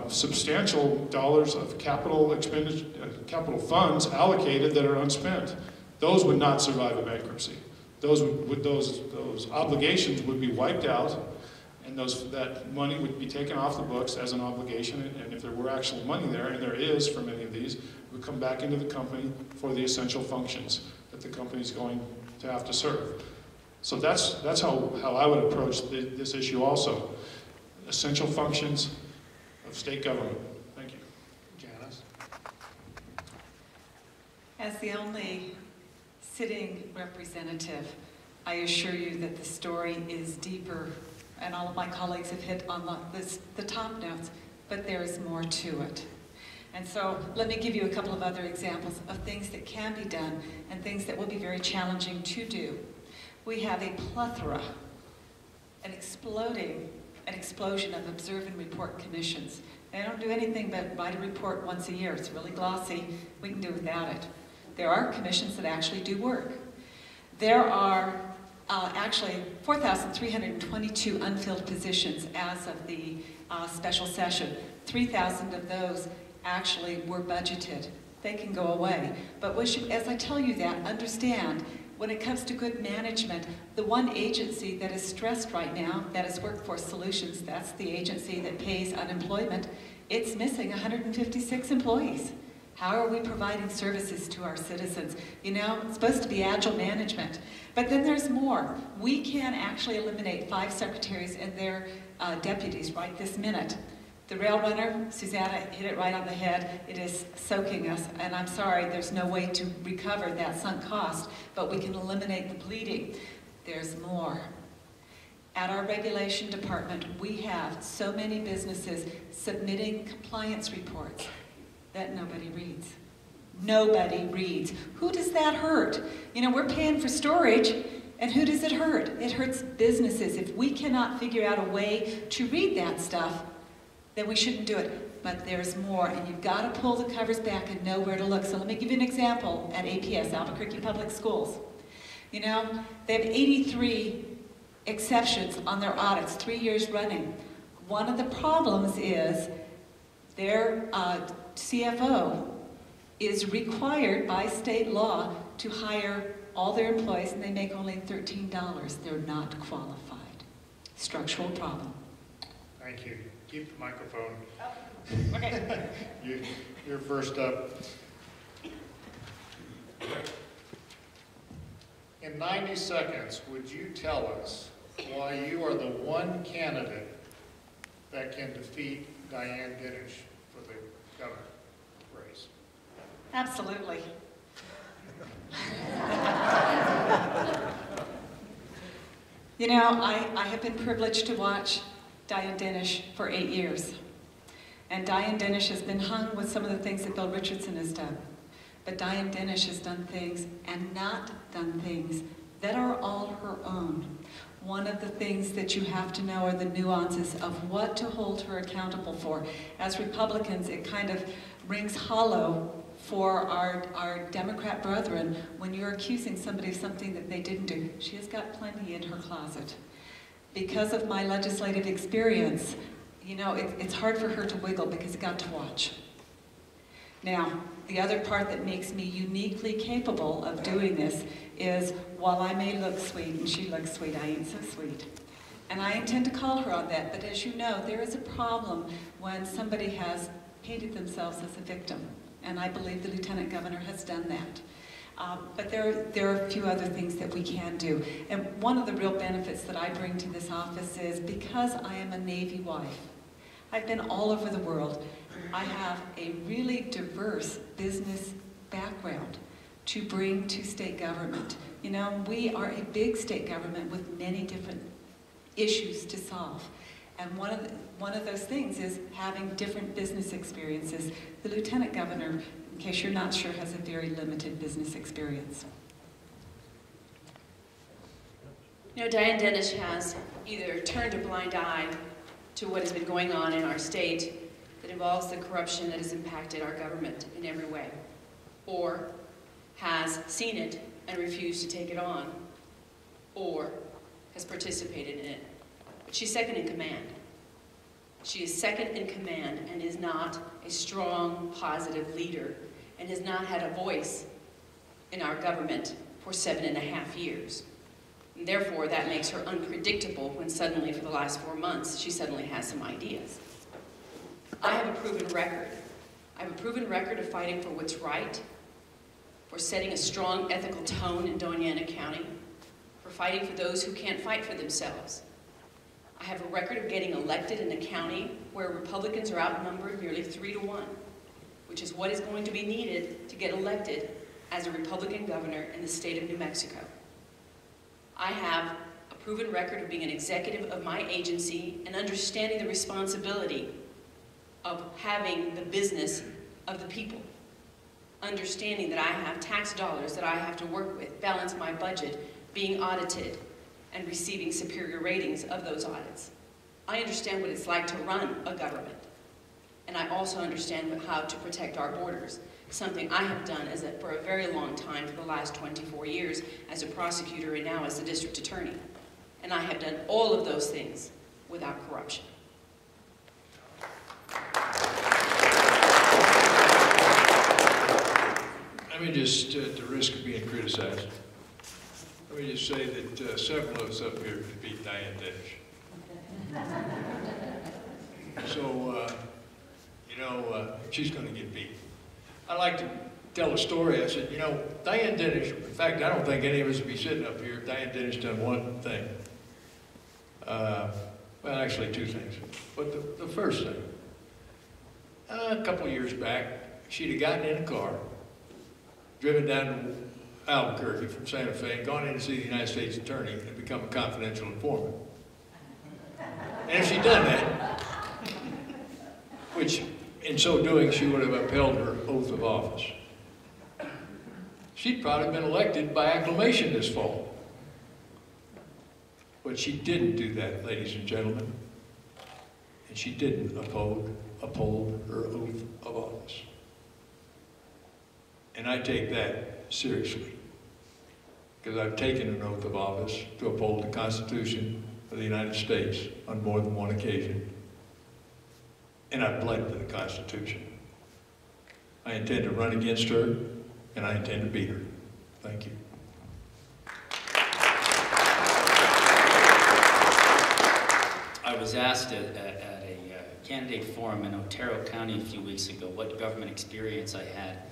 substantial dollars of capital expenditure, capital funds allocated that are unspent. Those would not survive a bankruptcy. Those obligations would be wiped out, and that money would be taken off the books as an obligation, and if there were actual money there, and there is for many of these, it would come back into the company for the essential functions that the company's going to have to serve. So that's how I would approach this issue also. Essential functions of state government. Thank you. Janice? As the only sitting representative, I assure you that the story is deeper, and all of my colleagues have hit on the top notes, but there is more to it. And so let me give you a couple of other examples of things that can be done and things that will be very challenging to do. We have a plethora, an explosion of observe and report commissions. They don't do anything but write a report once a year. It's really glossy. We can do without it. There are commissions that actually do work. There are actually 4,322 unfilled positions as of the special session. 3,000 of those actually were budgeted. They can go away. But as I tell you that, understand, when it comes to good management, the one agency that is stressed right now, that is Workforce Solutions, that's the agency that pays unemployment, it's missing 156 employees. How are we providing services to our citizens? You know, it's supposed to be agile management. But then there's more. We can actually eliminate 5 secretaries and their deputies right this minute. The rail runner, Susanna hit it right on the head. It is soaking us, and I'm sorry, there's no way to recover that sunk cost, but we can eliminate the bleeding. There's more. At our regulation department, we have so many businesses submitting compliance reports that nobody reads. Nobody reads. Who does that hurt? You know, we're paying for storage, and who does it hurt? It hurts businesses. If we cannot figure out a way to read that stuff, then we shouldn't do it. But there's more, and you've got to pull the covers back and know where to look. So let me give you an example at APS, Albuquerque Public Schools. You know, they have 83 exceptions on their audits, 3 years running. One of the problems is their CFO is required by state law to hire all their employees, and they make only $13. They're not qualified. Structural problem. Thank you. Keep the microphone. Oh, okay. You're first up. In 90 seconds, would you tell us why you are the one candidate that can defeat Diane Dinish for the governor race? Absolutely. You know, I have been privileged to watch Diane Dinish for 8 years. And Diane Dinish has been hung with some of the things that Bill Richardson has done. But Diane Dinish has done things and not done things that are all her own. One of the things that you have to know are the nuances of what to hold her accountable for. As Republicans, it kind of rings hollow for our Democrat brethren when you're accusing somebody of something that they didn't do. She has got plenty in her closet. Because of my legislative experience, you know, it's hard for her to wiggle because I got to watch. Now, the other part that makes me uniquely capable of doing this is, while I may look sweet and she looks sweet, I ain't so sweet. And I intend to call her on that, but as you know, there is a problem when somebody has painted themselves as a victim. And I believe the Lieutenant Governor has done that. But there are a few other things that we can do. And one of the real benefits that I bring to this office is, because I am a Navy wife, I've been all over the world. I have a really diverse business background to bring to state government. You know, we are a big state government with many different issues to solve. And one of those things is having different business experiences. The Lieutenant Governor, in case you're not sure, has a very limited business experience. You know, Diane Dennis has either turned a blind eye to what has been going on in our state that involves the corruption that has impacted our government in every way, or has seen it and refused to take it on, or has participated in it. But she's second in command. She is second in command and is not a strong, positive leader, and has not had a voice in our government for 7.5 years. And therefore, that makes her unpredictable when suddenly, for the last 4 months, she suddenly has some ideas. I have a proven record. I have a proven record of fighting for what's right, for setting a strong ethical tone in Doña Ana County, for fighting for those who can't fight for themselves. I have a record of getting elected in a county where Republicans are outnumbered nearly 3-to-1, which is what is going to be needed to get elected as a Republican governor in the state of New Mexico. I have a proven record of being an executive of my agency and understanding the responsibility of having the business of the people. Understanding that I have tax dollars that I have to work with, balance my budget, being audited, and receiving superior ratings of those audits. I understand what it's like to run a government. And I also understand how to protect our borders, something I have done for a very long time, for the last 24 years, as a prosecutor and now as the district attorney. And I have done all of those things without corruption. Let me just, at the risk of being criticized, let me just say that several of us up here could beat Diane Dennis. So, you know, she's going to get beat. I like to tell a story. I said, you know, Diane Dennis, in fact, I don't think any of us would be sitting up here if Diane Dennis done one thing. Well, actually 2 things. But the first thing, a couple of years back, she'd have gotten in a car, driven down to Albuquerque from Santa Fe, and gone in to see the United States Attorney and become a confidential informant. And if she'd done that, which in so doing she would have upheld her oath of office, she'd probably been elected by acclamation this fall. But she didn't do that, ladies and gentlemen. And she didn't uphold her oath of office. And I take that seriously, because I've taken an oath of office to uphold the Constitution of the United States on more than one occasion. And I've bled for the Constitution. I intend to run against her, and I intend to beat her. Thank you. I was asked at a candidate forum in Otero County a few weeks ago what government experience I had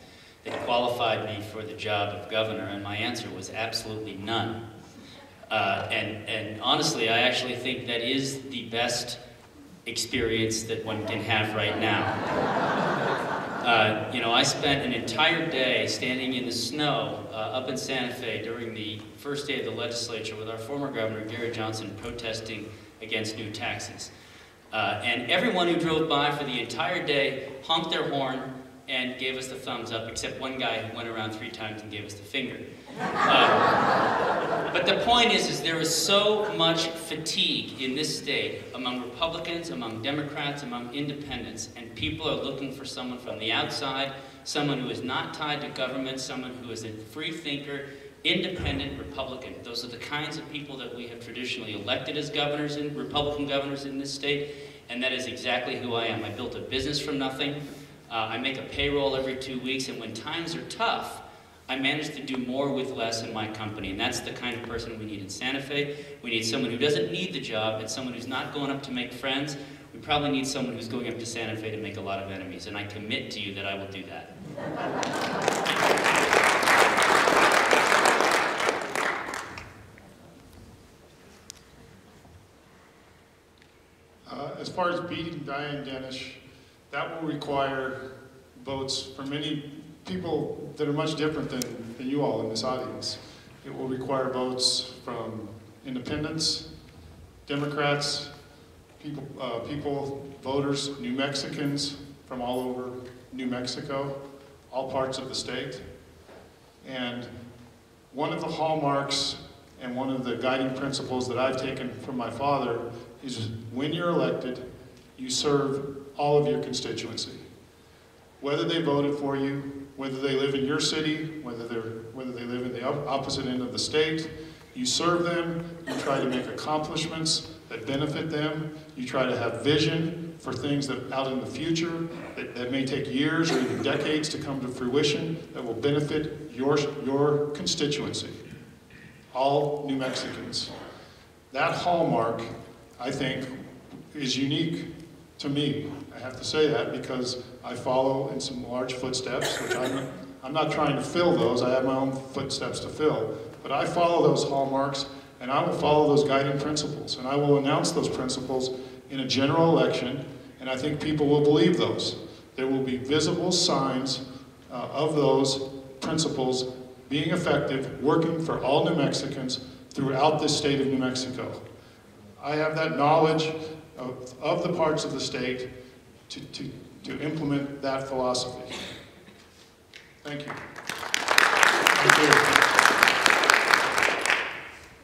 that qualified me for the job of governor, and my answer was absolutely none. And honestly, I actually think that is the best experience that one can have right now. You know, I spent an entire day standing in the snow up in Santa Fe during the first day of the legislature with our former governor, Gary Johnson, protesting against new taxes. And everyone who drove by for the entire day honked their horn and gave us the thumbs up, except one guy who went around 3 times and gave us the finger. But the point is there is so much fatigue in this state among Republicans, among Democrats, among independents, and people are looking for someone from the outside, someone who is not tied to government, someone who is a free thinker, independent Republican. Those are the kinds of people that we have traditionally elected as governors, and Republican governors in this state, and that is exactly who I am. I built a business from nothing. I make a payroll every 2 weeks, and when times are tough, I managed to do more with less in my company, and that's the kind of person we need in Santa Fe. We need someone who doesn't need the job, and someone who's not going up to make friends. We probably need someone who's going up to Santa Fe to make a lot of enemies, and I commit to you that I will do that. As far as beating Diane Dennis, that will require votes from many people that are much different than you all in this audience. It will require votes from independents, Democrats, voters, New Mexicans from all over New Mexico, all parts of the state. And one of the hallmarks and one of the guiding principles that I've taken from my father is when you're elected, you serve all of your constituency. Whether they voted for you, whether they live in your city, whether they live in the opposite end of the state, you serve them, you try to make accomplishments that benefit them, you try to have vision for things that out in the future that may take years or even decades to come to fruition that will benefit your constituency, all New Mexicans. That hallmark, I think, is unique to me. I have to say that because I follow in some large footsteps, which I'm not trying to fill those, I have my own footsteps to fill, but I follow those hallmarks and I will follow those guiding principles, and I will announce those principles in a general election, and I think people will believe those. There will be visible signs of those principles being effective, working for all New Mexicans throughout this state of New Mexico. I have that knowledge of the parts of the state to implement that philosophy. Thank you. Thank you.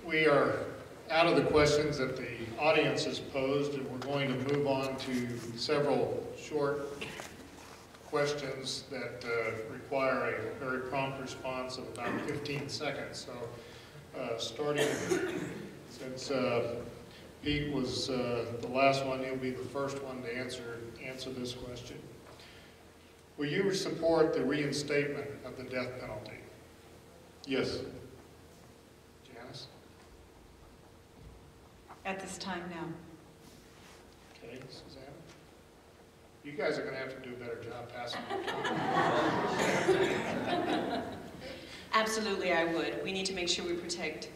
We are out of the questions that the audience has posed, and we're going to move on to several short questions that require a very prompt response of about 15 seconds. So starting, since Pete was the last one, he'll be the first one to answer this question. Will you support the reinstatement of the death penalty? Yes. Janice? At this time, no. Okay, Suzanne? You guys are going to have to do a better job passing your time. Absolutely, I would. We need to make sure we protect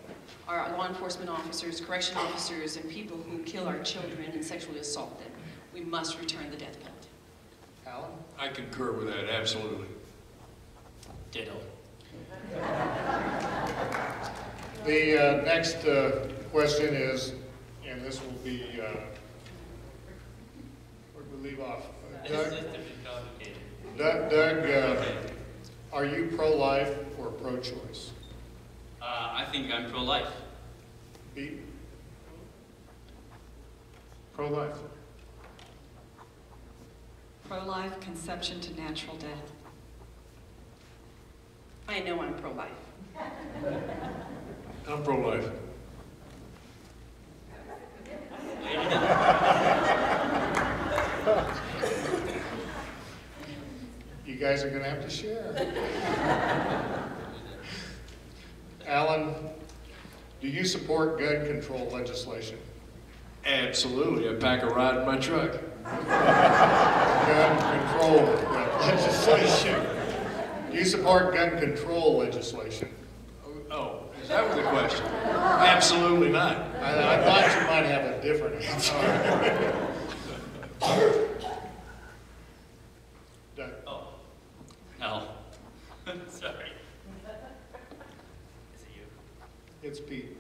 our law enforcement officers, correction officers, and people who kill our children and sexually assault them. We must return the death penalty. Alan? I concur with that, absolutely. Ditto. The next question is, and this will be, where do we leave off? Doug, are you pro-life or pro-choice? I think I'm pro-life. Pete? Pro-life. Pro-life, conception to natural death. I know I'm pro-life. I'm pro-life. You guys are going to have to share. Alan, do you support gun control legislation? Absolutely. I pack a rod in my truck. Gun control legislation. Do you support gun control legislation? Oh, is that what the question? Absolutely not. I thought you might have a different answer. Doug? Oh, no. Sorry. Is it you? It's Pete.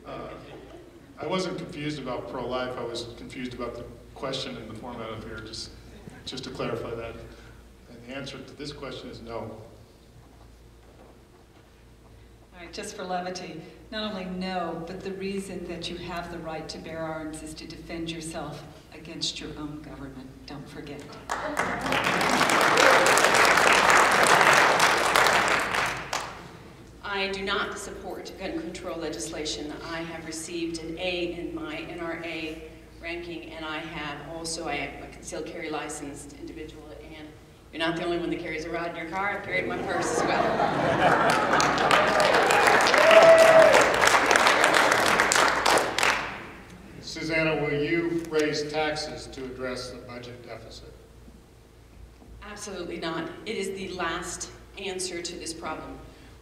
I wasn't confused about pro-life, I was confused about the question and the format of here, just to clarify that. And the answer to this question is no. All right, just for levity, not only no, but the reason that you have the right to bear arms is to defend yourself against your own government. Don't forget. I do not support gun control legislation. I have received an A in my NRA ranking, and I am a concealed carry licensed individual, and you're not the only one that carries a rod in your car. I've carried my purse as well. Susanna, will you raise taxes to address the budget deficit? Absolutely not. It is the last answer to this problem.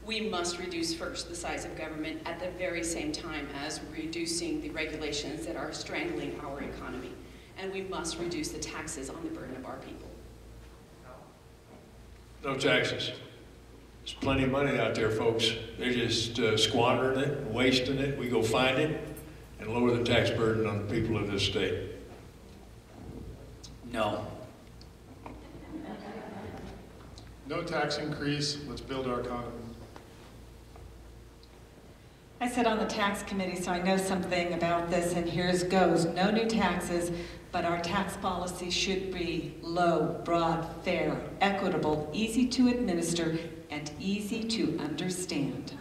We must reduce first the size of government at the very same time as reducing the regulations that are strangling our economy. And we must reduce the taxes on the burden of our people. No taxes. There's plenty of money out there, folks. They're just squandering it, wasting it. We go find it and lower the tax burden on the people of this state. No. No tax increase, let's build our economy. I sit on the tax committee, so I know something about this, and here's goes. No new taxes, but our tax policy should be low, broad, fair, equitable, easy to administer, and easy to understand.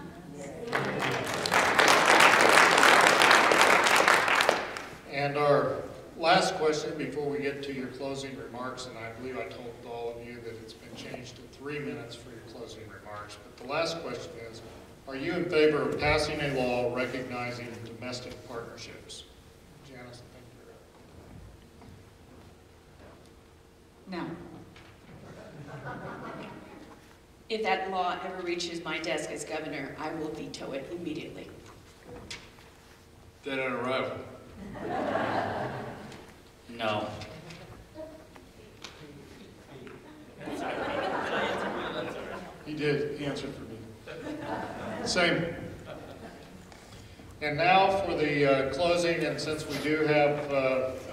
And our last question before we get to your closing remarks, and I believe I told all of you that it's been changed to 3 minutes for your closing remarks, but the last question is, are you in favor of passing a law recognizing domestic partnerships? Janice, I think you're up. No. If that law ever reaches my desk as governor, I will veto it immediately. Dead on arrival. No. He did, he answered for me. Same. And now for the closing, and since we do have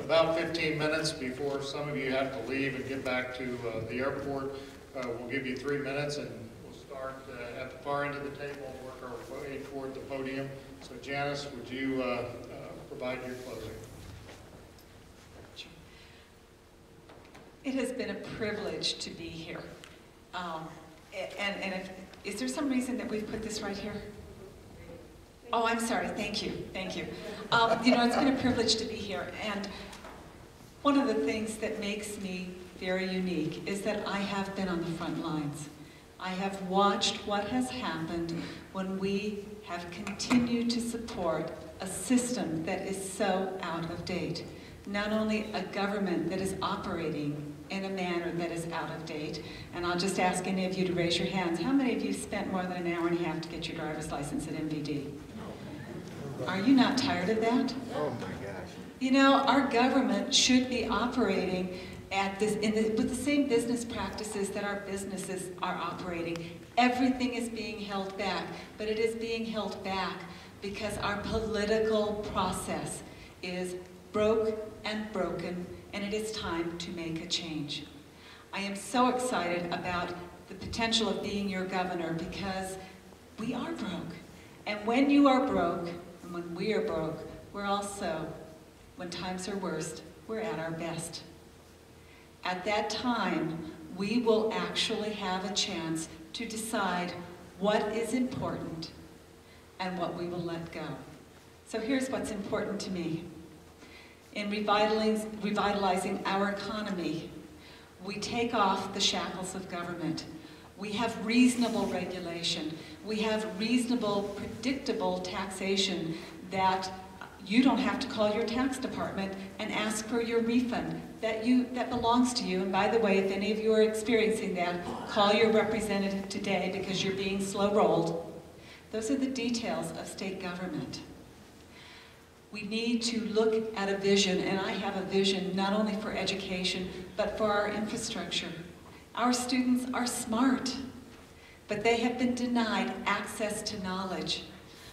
about 15 minutes before some of you have to leave and get back to the airport, we'll give you 3 minutes, and we'll start at the far end of the table and work our way toward the podium. So Janice, would you provide your closing? It has been a privilege to be here. Is there some reason that we've put this right here? Oh, I'm sorry, thank you, thank you. It's been a privilege to be here, and one of the things that makes me very unique is that I have been on the front lines. I have watched what has happened when we have continued to support a system that is so out of date. Not only a government that is operating in a manner that is out of date, and I'll just ask any of you to raise your hands. How many of you spent more than an hour and a half to get your driver's license at MVD? Are you not tired of that? Oh my gosh. You know, our government should be operating at this, with the same business practices that our businesses are operating. Everything is being held back, but it is being held back because our political process is broke and broken, and it is time to make a change. I am so excited about the potential of being your governor because we are broke. And when you are broke, and when we are broke, we're also, when times are worst, we're at our best. At that time, we will actually have a chance to decide what is important and what we will let go. So here's what's important to me. In revitalizing our economy, we take off the shackles of government. We have reasonable regulation. We have reasonable, predictable taxation that you don't have to call your tax department and ask for your refund that belongs to you. And by the way, if any of you are experiencing that, call your representative today because you're being slow-rolled. Those are the details of state government. We need to look at a vision, and I have a vision not only for education, but for our infrastructure. Our students are smart, but they have been denied access to knowledge.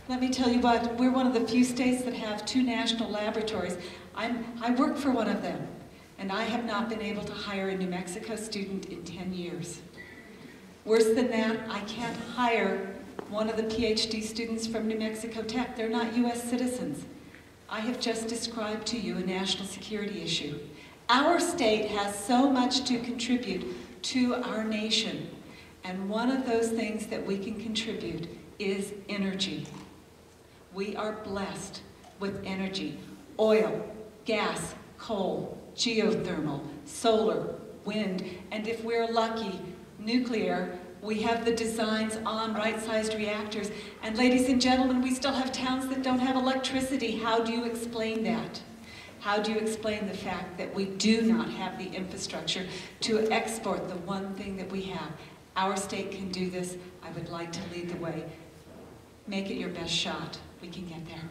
Let me tell you what, we're one of the few states that have 2 national laboratories. I work for one of them, and I have not been able to hire a New Mexico student in 10 years. Worse than that, I can't hire one of the PhD students from New Mexico Tech. They're not US citizens. I have just described to you a national security issue. Our state has so much to contribute to our nation, and one of those things that we can contribute is energy. We are blessed with energy, oil, gas, coal, geothermal, solar, wind, and if we're lucky, nuclear. We have the designs on right-sized reactors. And ladies and gentlemen, we still have towns that don't have electricity. How do you explain that? How do you explain the fact that we do not have the infrastructure to export the one thing that we have? Our state can do this. I would like to lead the way. Make it your best shot. We can get there.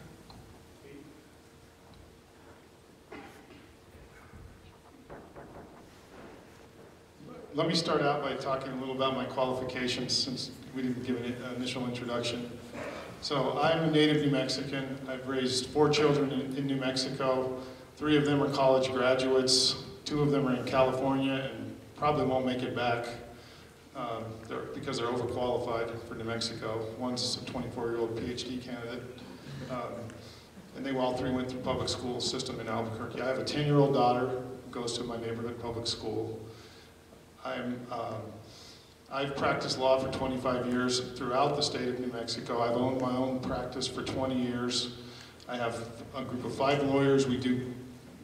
Let me start out by talking a little about my qualifications, since we didn't give an initial introduction. So I'm a native New Mexican. I've raised 4 children in New Mexico. 3 of them are college graduates. 2 of them are in California and probably won't make it back because they're overqualified for New Mexico. One's a 24-year-old PhD candidate. And they all 3 went through public school system in Albuquerque. I have a 10-year-old daughter who goes to my neighborhood public school. I've practiced law for 25 years throughout the state of New Mexico. I've owned my own practice for 20 years. I have a group of 5 lawyers. We do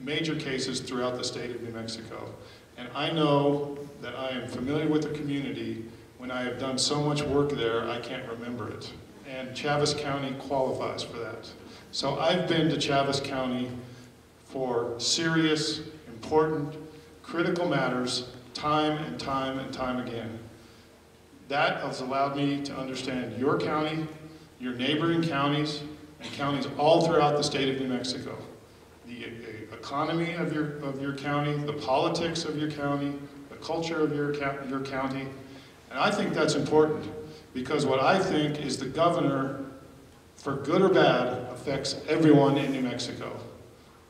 major cases throughout the state of New Mexico. And I know that I am familiar with the community when I have done so much work there, I can't remember it. And Chaves County qualifies for that. So I've been to Chaves County for serious, important, critical matters time and time and time again. That has allowed me to understand your county, your neighboring counties, and counties all throughout the state of New Mexico. The economy of your county, the politics of your county, the culture of your county. And I think that's important because what I think is the governor, for good or bad, affects everyone in New Mexico.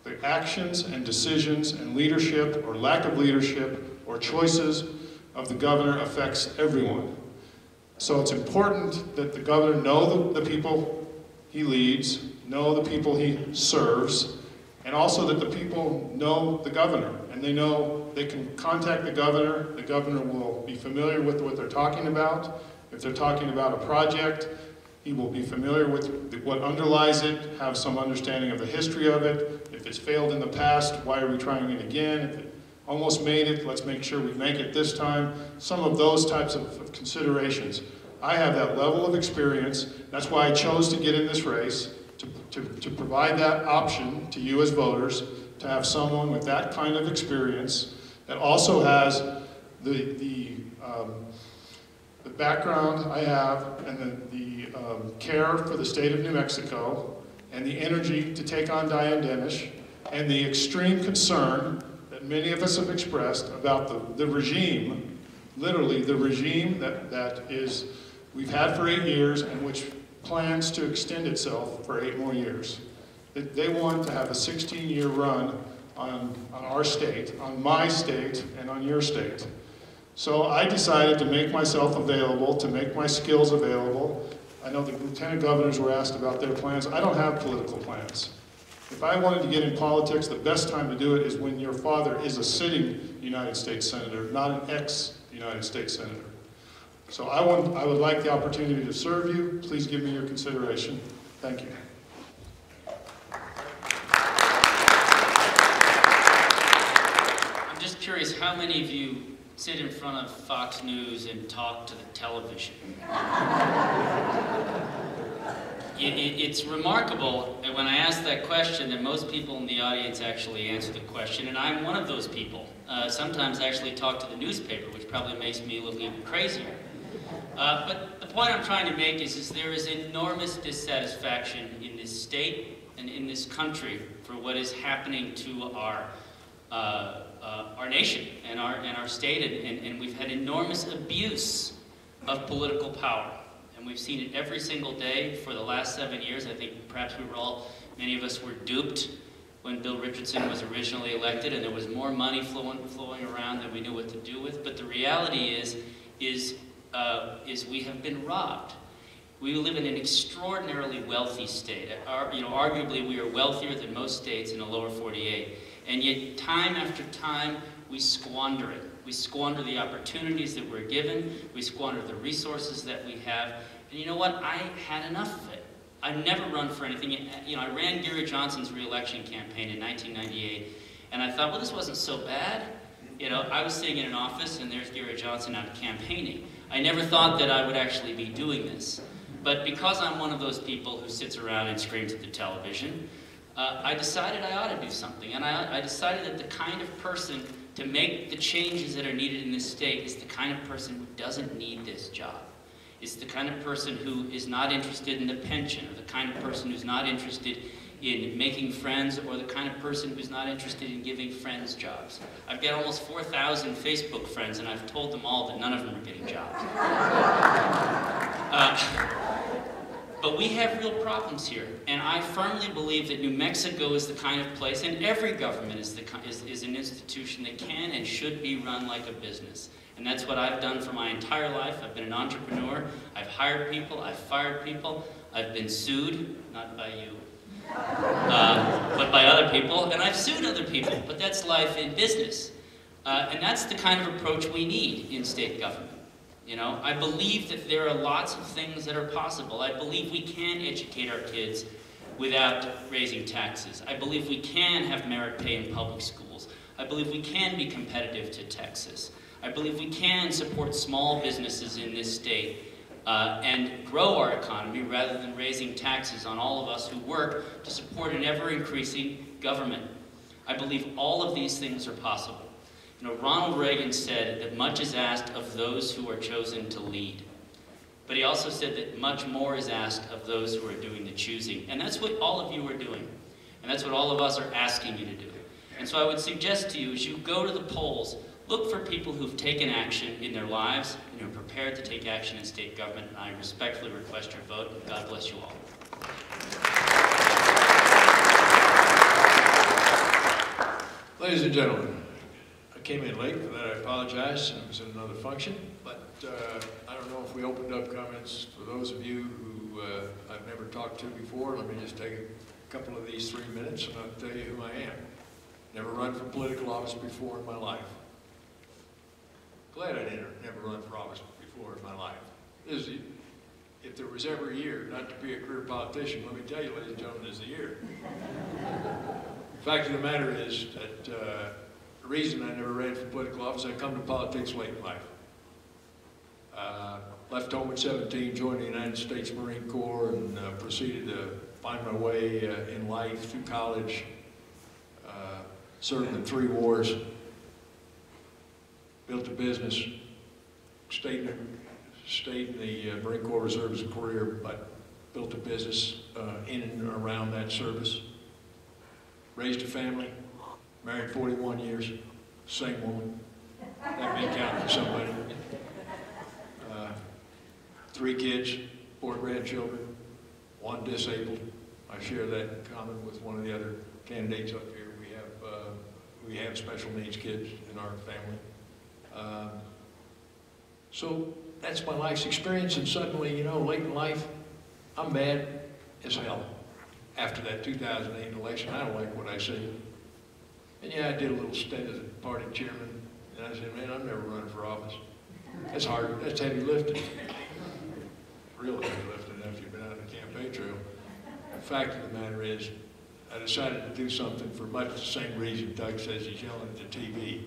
The actions and decisions and leadership or lack of leadership or choices of the governor affects everyone. So it's important that the governor know the people he leads, know the people he serves, and also that the people know the governor, and they know they can contact the governor will be familiar with what they're talking about. If they're talking about a project, he will be familiar with what underlies it, have some understanding of the history of it. If it's failed in the past, why are we trying it again? If it almost made it, let's make sure we make it this time. Some of those types of considerations. I have that level of experience. That's why I chose to get in this race, to provide that option to you as voters, to have someone with that kind of experience that also has the background I have and the care for the state of New Mexico and the energy to take on Diane Dennis and the extreme concern that many of us have expressed about the regime, literally the regime that we've had for 8 years and which plans to extend itself for 8 more years. They want to have a 16-year run on our state, on my state, and on your state. So I decided to make myself available, to make my skills available. I know the lieutenant governors were asked about their plans. I don't have political plans. If I wanted to get in politics, the best time to do it is when your father is a sitting United States Senator, not an ex-United States Senator. So I would like the opportunity to serve you. Please give me your consideration. Thank you. I'm just curious, how many of you sit in front of Fox News and talk to the television? It's remarkable that when I ask that question that most people in the audience actually answer the question, and I'm one of those people. Sometimes I actually talk to the newspaper, which probably makes me look even crazier. But the point I'm trying to make is there is enormous dissatisfaction in this state and in this country for what is happening to our nation and our state, and we've had enormous abuse of political power. And we've seen it every single day for the last 7 years. I think perhaps many of us were duped when Bill Richardson was originally elected and there was more money flowing around than we knew what to do with. But the reality is we have been robbed. We live in an extraordinarily wealthy state. Arguably, we are wealthier than most states in the lower 48. And yet, time after time, we squander it. We squander the opportunities that we're given. We squander the resources that we have. And you know what? I had enough of it. I've never run for anything. I ran Gary Johnson's re-election campaign in 1998, and I thought, well, this wasn't so bad. I was sitting in an office, and there's Gary Johnson out campaigning. I never thought that I would actually be doing this. But because I'm one of those people who sits around and screams at the television, I decided I ought to do something. And I decided that the kind of person to make the changes that are needed in this state is the kind of person who doesn't need this job. It's the kind of person who is not interested in the pension, or the kind of person who's not interested in making friends, or the kind of person who's not interested in giving friends jobs. I've got almost 4,000 Facebook friends, and I've told them all that none of them are getting jobs. But we have real problems here, and I firmly believe that New Mexico is the kind of place, and every government is an institution that can and should be run like a business. And that's what I've done for my entire life. I've been an entrepreneur. I've hired people. I've fired people. I've been sued, not by you, but by other people. And I've sued other people. But that's life in business. And that's the kind of approach we need in state government. I believe that there are lots of things that are possible. I believe we can educate our kids without raising taxes. I believe we can have merit pay in public schools. I believe we can be competitive to Texas. I believe we can support small businesses in this state and grow our economy rather than raising taxes on all of us who work to support an ever-increasing government. I believe all of these things are possible. Ronald Reagan said that much is asked of those who are chosen to lead. But he also said that much more is asked of those who are doing the choosing. And that's what all of you are doing. And that's what all of us are asking you to do. And so I would suggest to you, as you go to the polls, look for people who've taken action in their lives and who are prepared to take action in state government. And I respectfully request your vote. And God bless you all. Ladies and gentlemen, I came in late, for that I apologize. I was in another function, but I don't know if we opened up comments for those of you who I've never talked to before. Let me just take a couple of these 3 minutes and I'll tell you who I am. Never run for political office before in my life. Glad I didn't never run for office before in my life. If there was ever a year not to be a career politician, let me tell you, ladies and gentlemen, this is the year. The fact of the matter is that the reason I never ran for political office, I come to politics late in life. Left home at 17, joined the United States Marine Corps, and proceeded to find my way in life through college. Served in 3 wars. Built a business. Stayed in the Marine Corps Reserve as a career, but built a business in and around that service. Raised a family. Married 41 years. Same woman. That may count for somebody. 3 kids, 4 grandchildren, 1 disabled. I share that in common with one of the other candidates up here. We have special needs kids in our family. So that's my life's experience, and suddenly, late in life, I'm mad as hell. After that 2008 election, I don't like what I see. And yeah, I did a little stint as a party chairman, and I said, man, I'm never running for office. That's hard, that's heavy lifting. Real heavy lifting after you've been out on the campaign trail. The fact of the matter is, I decided to do something for much the same reason Doug says he's yelling at the TV.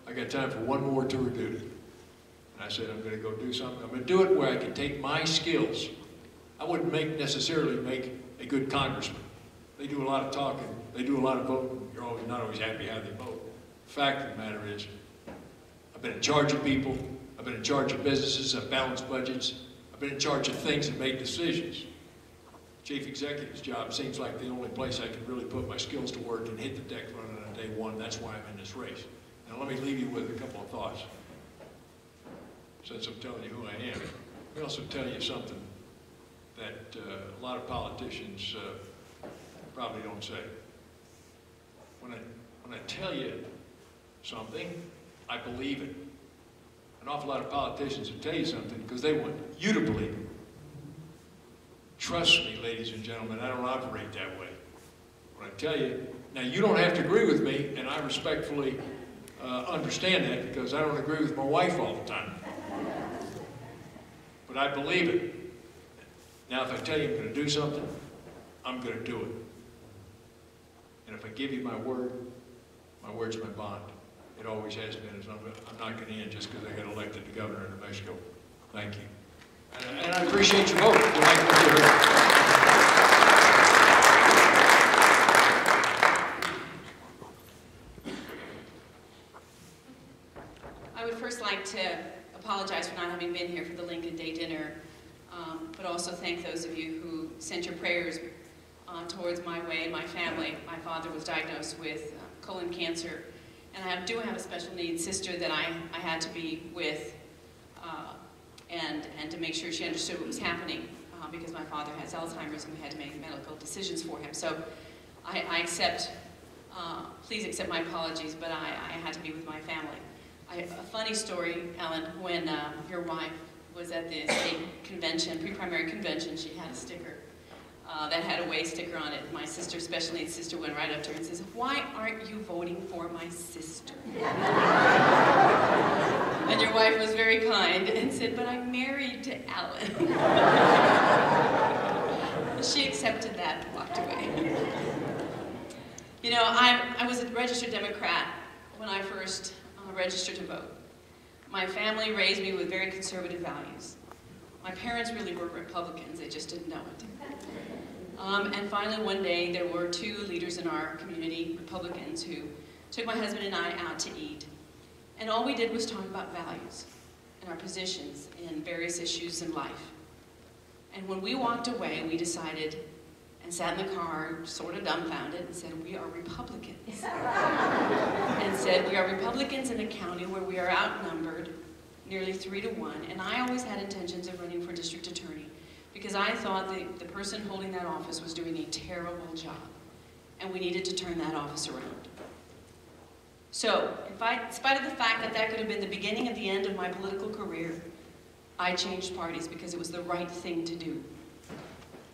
I got time for one more tour of duty. And I said, I'm going to go do something. I'm going to do it where I can take my skills. I wouldn't necessarily make a good congressman. They do a lot of talking. They do a lot of voting. You're not always happy how they vote. The fact of the matter is, I've been in charge of people. I've been in charge of businesses. I've balanced budgets. I've been in charge of things and made decisions. Chief executive's job seems like the only place I can really put my skills to work and hit the deck running on day one. That's why I'm in this race. Now let me leave you with a couple of thoughts. Since I'm telling you who I am, let me also tell you something that a lot of politicians probably don't say. When I tell you something, I believe it. an awful lot of politicians will tell you something because they want you to believe it. Trust me, ladies and gentlemen, I don't operate that way. When I tell you, now you don't have to agree with me, and I respectfully understand that because I don't agree with my wife all the time. But I believe it. Now if I tell you I'm going to do something, I'm going to do it. And if I give you my word's my bond. It always has been. I'm not going to end just because I got elected to governor of New Mexico. Thank you. And I appreciate your vote. You like what you heard. I would first like to apologize for not having been here for the Lincoln Day dinner, but also thank those of you who sent your prayers towards my way and my family. My father was diagnosed with colon cancer, and I do have a special needs sister that I had to be with and to make sure she understood what was happening because my father has Alzheimer's and we had to make medical decisions for him. So I accept, please accept my apologies, but I had to be with my family. A funny story, Ellen, when your wife was at the state convention, pre-primary convention, she had a sticker that had a way sticker on it. My sister, special needs sister, went right up to her and says, "Why aren't you voting for my sister?" And your wife was very kind and said, "But I'm married to Alan." She accepted that and walked away. You know, I was a registered Democrat when I first registered to vote. My family raised me with very conservative values. My parents really were Republicans, they just didn't know it. And finally one day there were two leaders in our community, Republicans, who took my husband and I out to eat. And all we did was talk about values and our positions in various issues in life. And when we walked away, we decided and sat in the car, sort of dumbfounded, and said, "We are Republicans." And said, "We are Republicans in a county where we are outnumbered nearly 3-1, and I always had intentions of running for district attorney because I thought the person holding that office was doing a terrible job, and we needed to turn that office around." So, in spite of the fact that that could have been the beginning of the end of my political career, I changed parties because it was the right thing to do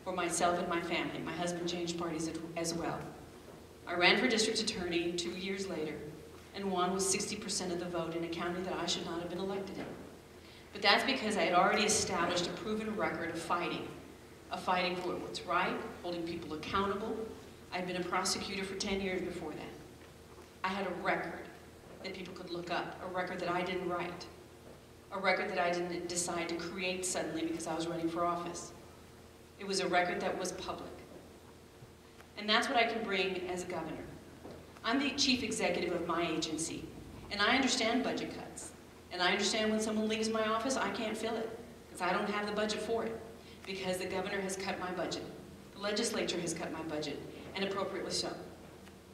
for myself and my family. My husband changed parties as well. I ran for district attorney 2 years later and won with 60% of the vote in a county that I should not have been elected in. But that's because I had already established a proven record of fighting for what's right, holding people accountable. I'd been a prosecutor for 10 years before that. I had a record that people could look up, a record that I didn't write, a record that I didn't decide to create suddenly because I was running for office. It was a record that was public. And that's what I can bring as a governor. I'm the chief executive of my agency, and I understand budget cuts. And I understand when someone leaves my office, I can't fill it, because I don't have the budget for it, because the governor has cut my budget. The legislature has cut my budget, and appropriately so,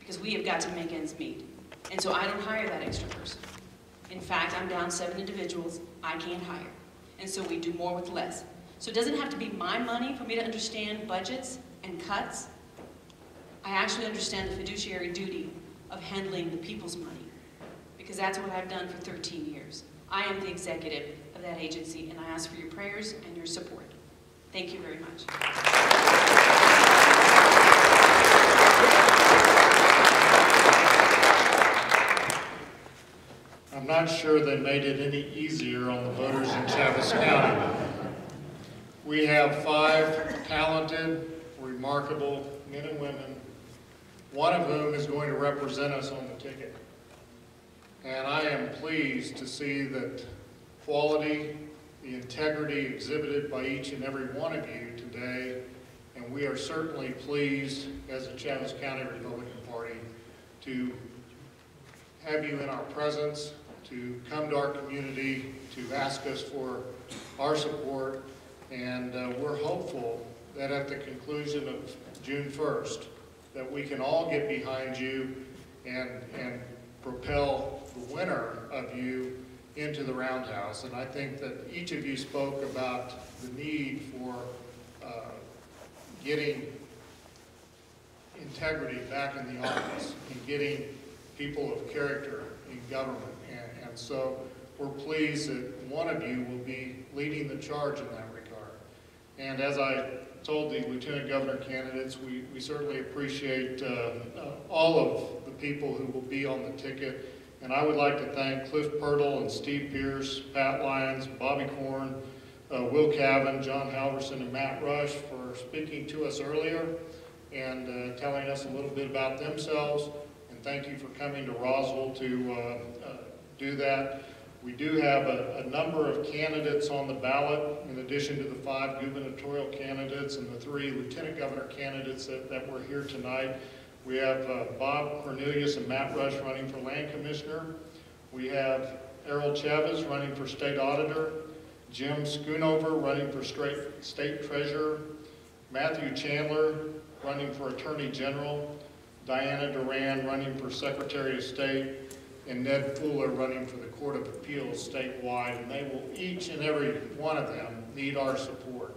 because we have got to make ends meet. And so I don't hire that extra person. In fact, I'm down 7 individuals I can't hire. And so we do more with less. So it doesn't have to be my money for me to understand budgets and cuts. I actually understand the fiduciary duty of handling the people's money, because that's what I've done for 13 years. I am the executive of that agency, and I ask for your prayers and your support. Thank you very much. I'm not sure they made it any easier on the voters in Chaves County. We have 5 talented, remarkable men and women, one of whom is going to represent us on the ticket. And I am pleased to see that quality, the integrity exhibited by each and every one of you today, and we are certainly pleased as the Chaves County Republican Party to have you in our presence, to come to our community, to ask us for our support, and we're hopeful that at the conclusion of June 1st, that we can all get behind you and propel the winner of you into the roundhouse. And I think that each of you spoke about the need for getting integrity back in the office and getting people of character in government. And so we're pleased that one of you will be leading the charge in that regard. And as I told the Lieutenant Governor candidates, we certainly appreciate all of the people who will be on the ticket. And I would like to thank Cliff Pirtle and Steve Pierce, Pat Lyons, Bobby Korn, Will Cavan, John Halverson, and Matt Rush for speaking to us earlier and telling us a little bit about themselves. And thank you for coming to Roswell to do that. We do have a number of candidates on the ballot, in addition to the 5 gubernatorial candidates and the 3 lieutenant governor candidates that were here tonight. We have Bob Cornelius and Matt Rush running for land commissioner. We have Errol Chavez running for state auditor, Jim Schoonover running for state treasurer, Matthew Chandler running for attorney general, Diana Duran running for secretary of state, and Ned Fuller running for the Court of Appeals statewide, and they will, each and every one of them, need our support.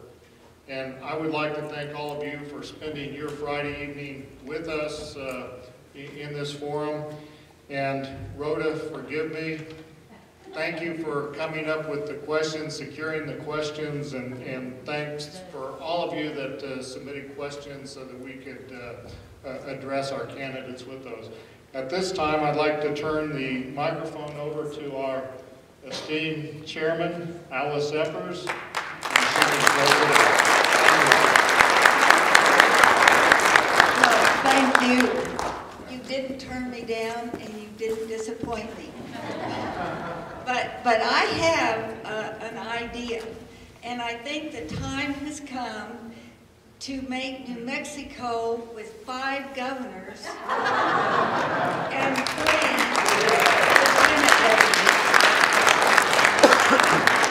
And I would like to thank all of you for spending your Friday evening with us in this forum. And Rhoda, forgive me. Thank you for coming up with the questions, securing the questions, and thanks for all of you that submitted questions so that we could address our candidates with those. At this time, I'd like to turn the microphone over to our esteemed chairman, Alice Eppers. Thank you. You didn't turn me down and you didn't disappoint me. But I have an idea, and I think the time has come to make New Mexico with 5 governors and 3 lieutenant governors.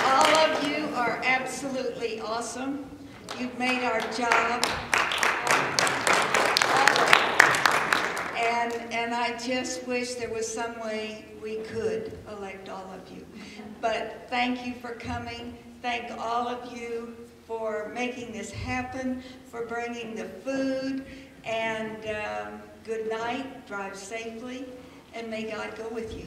All of you are absolutely awesome. You've made our job. And I just wish there was some way we could elect all of you. But thank you for coming. Thank all of you for making this happen, for bringing the food, and good night, drive safely, and may God go with you.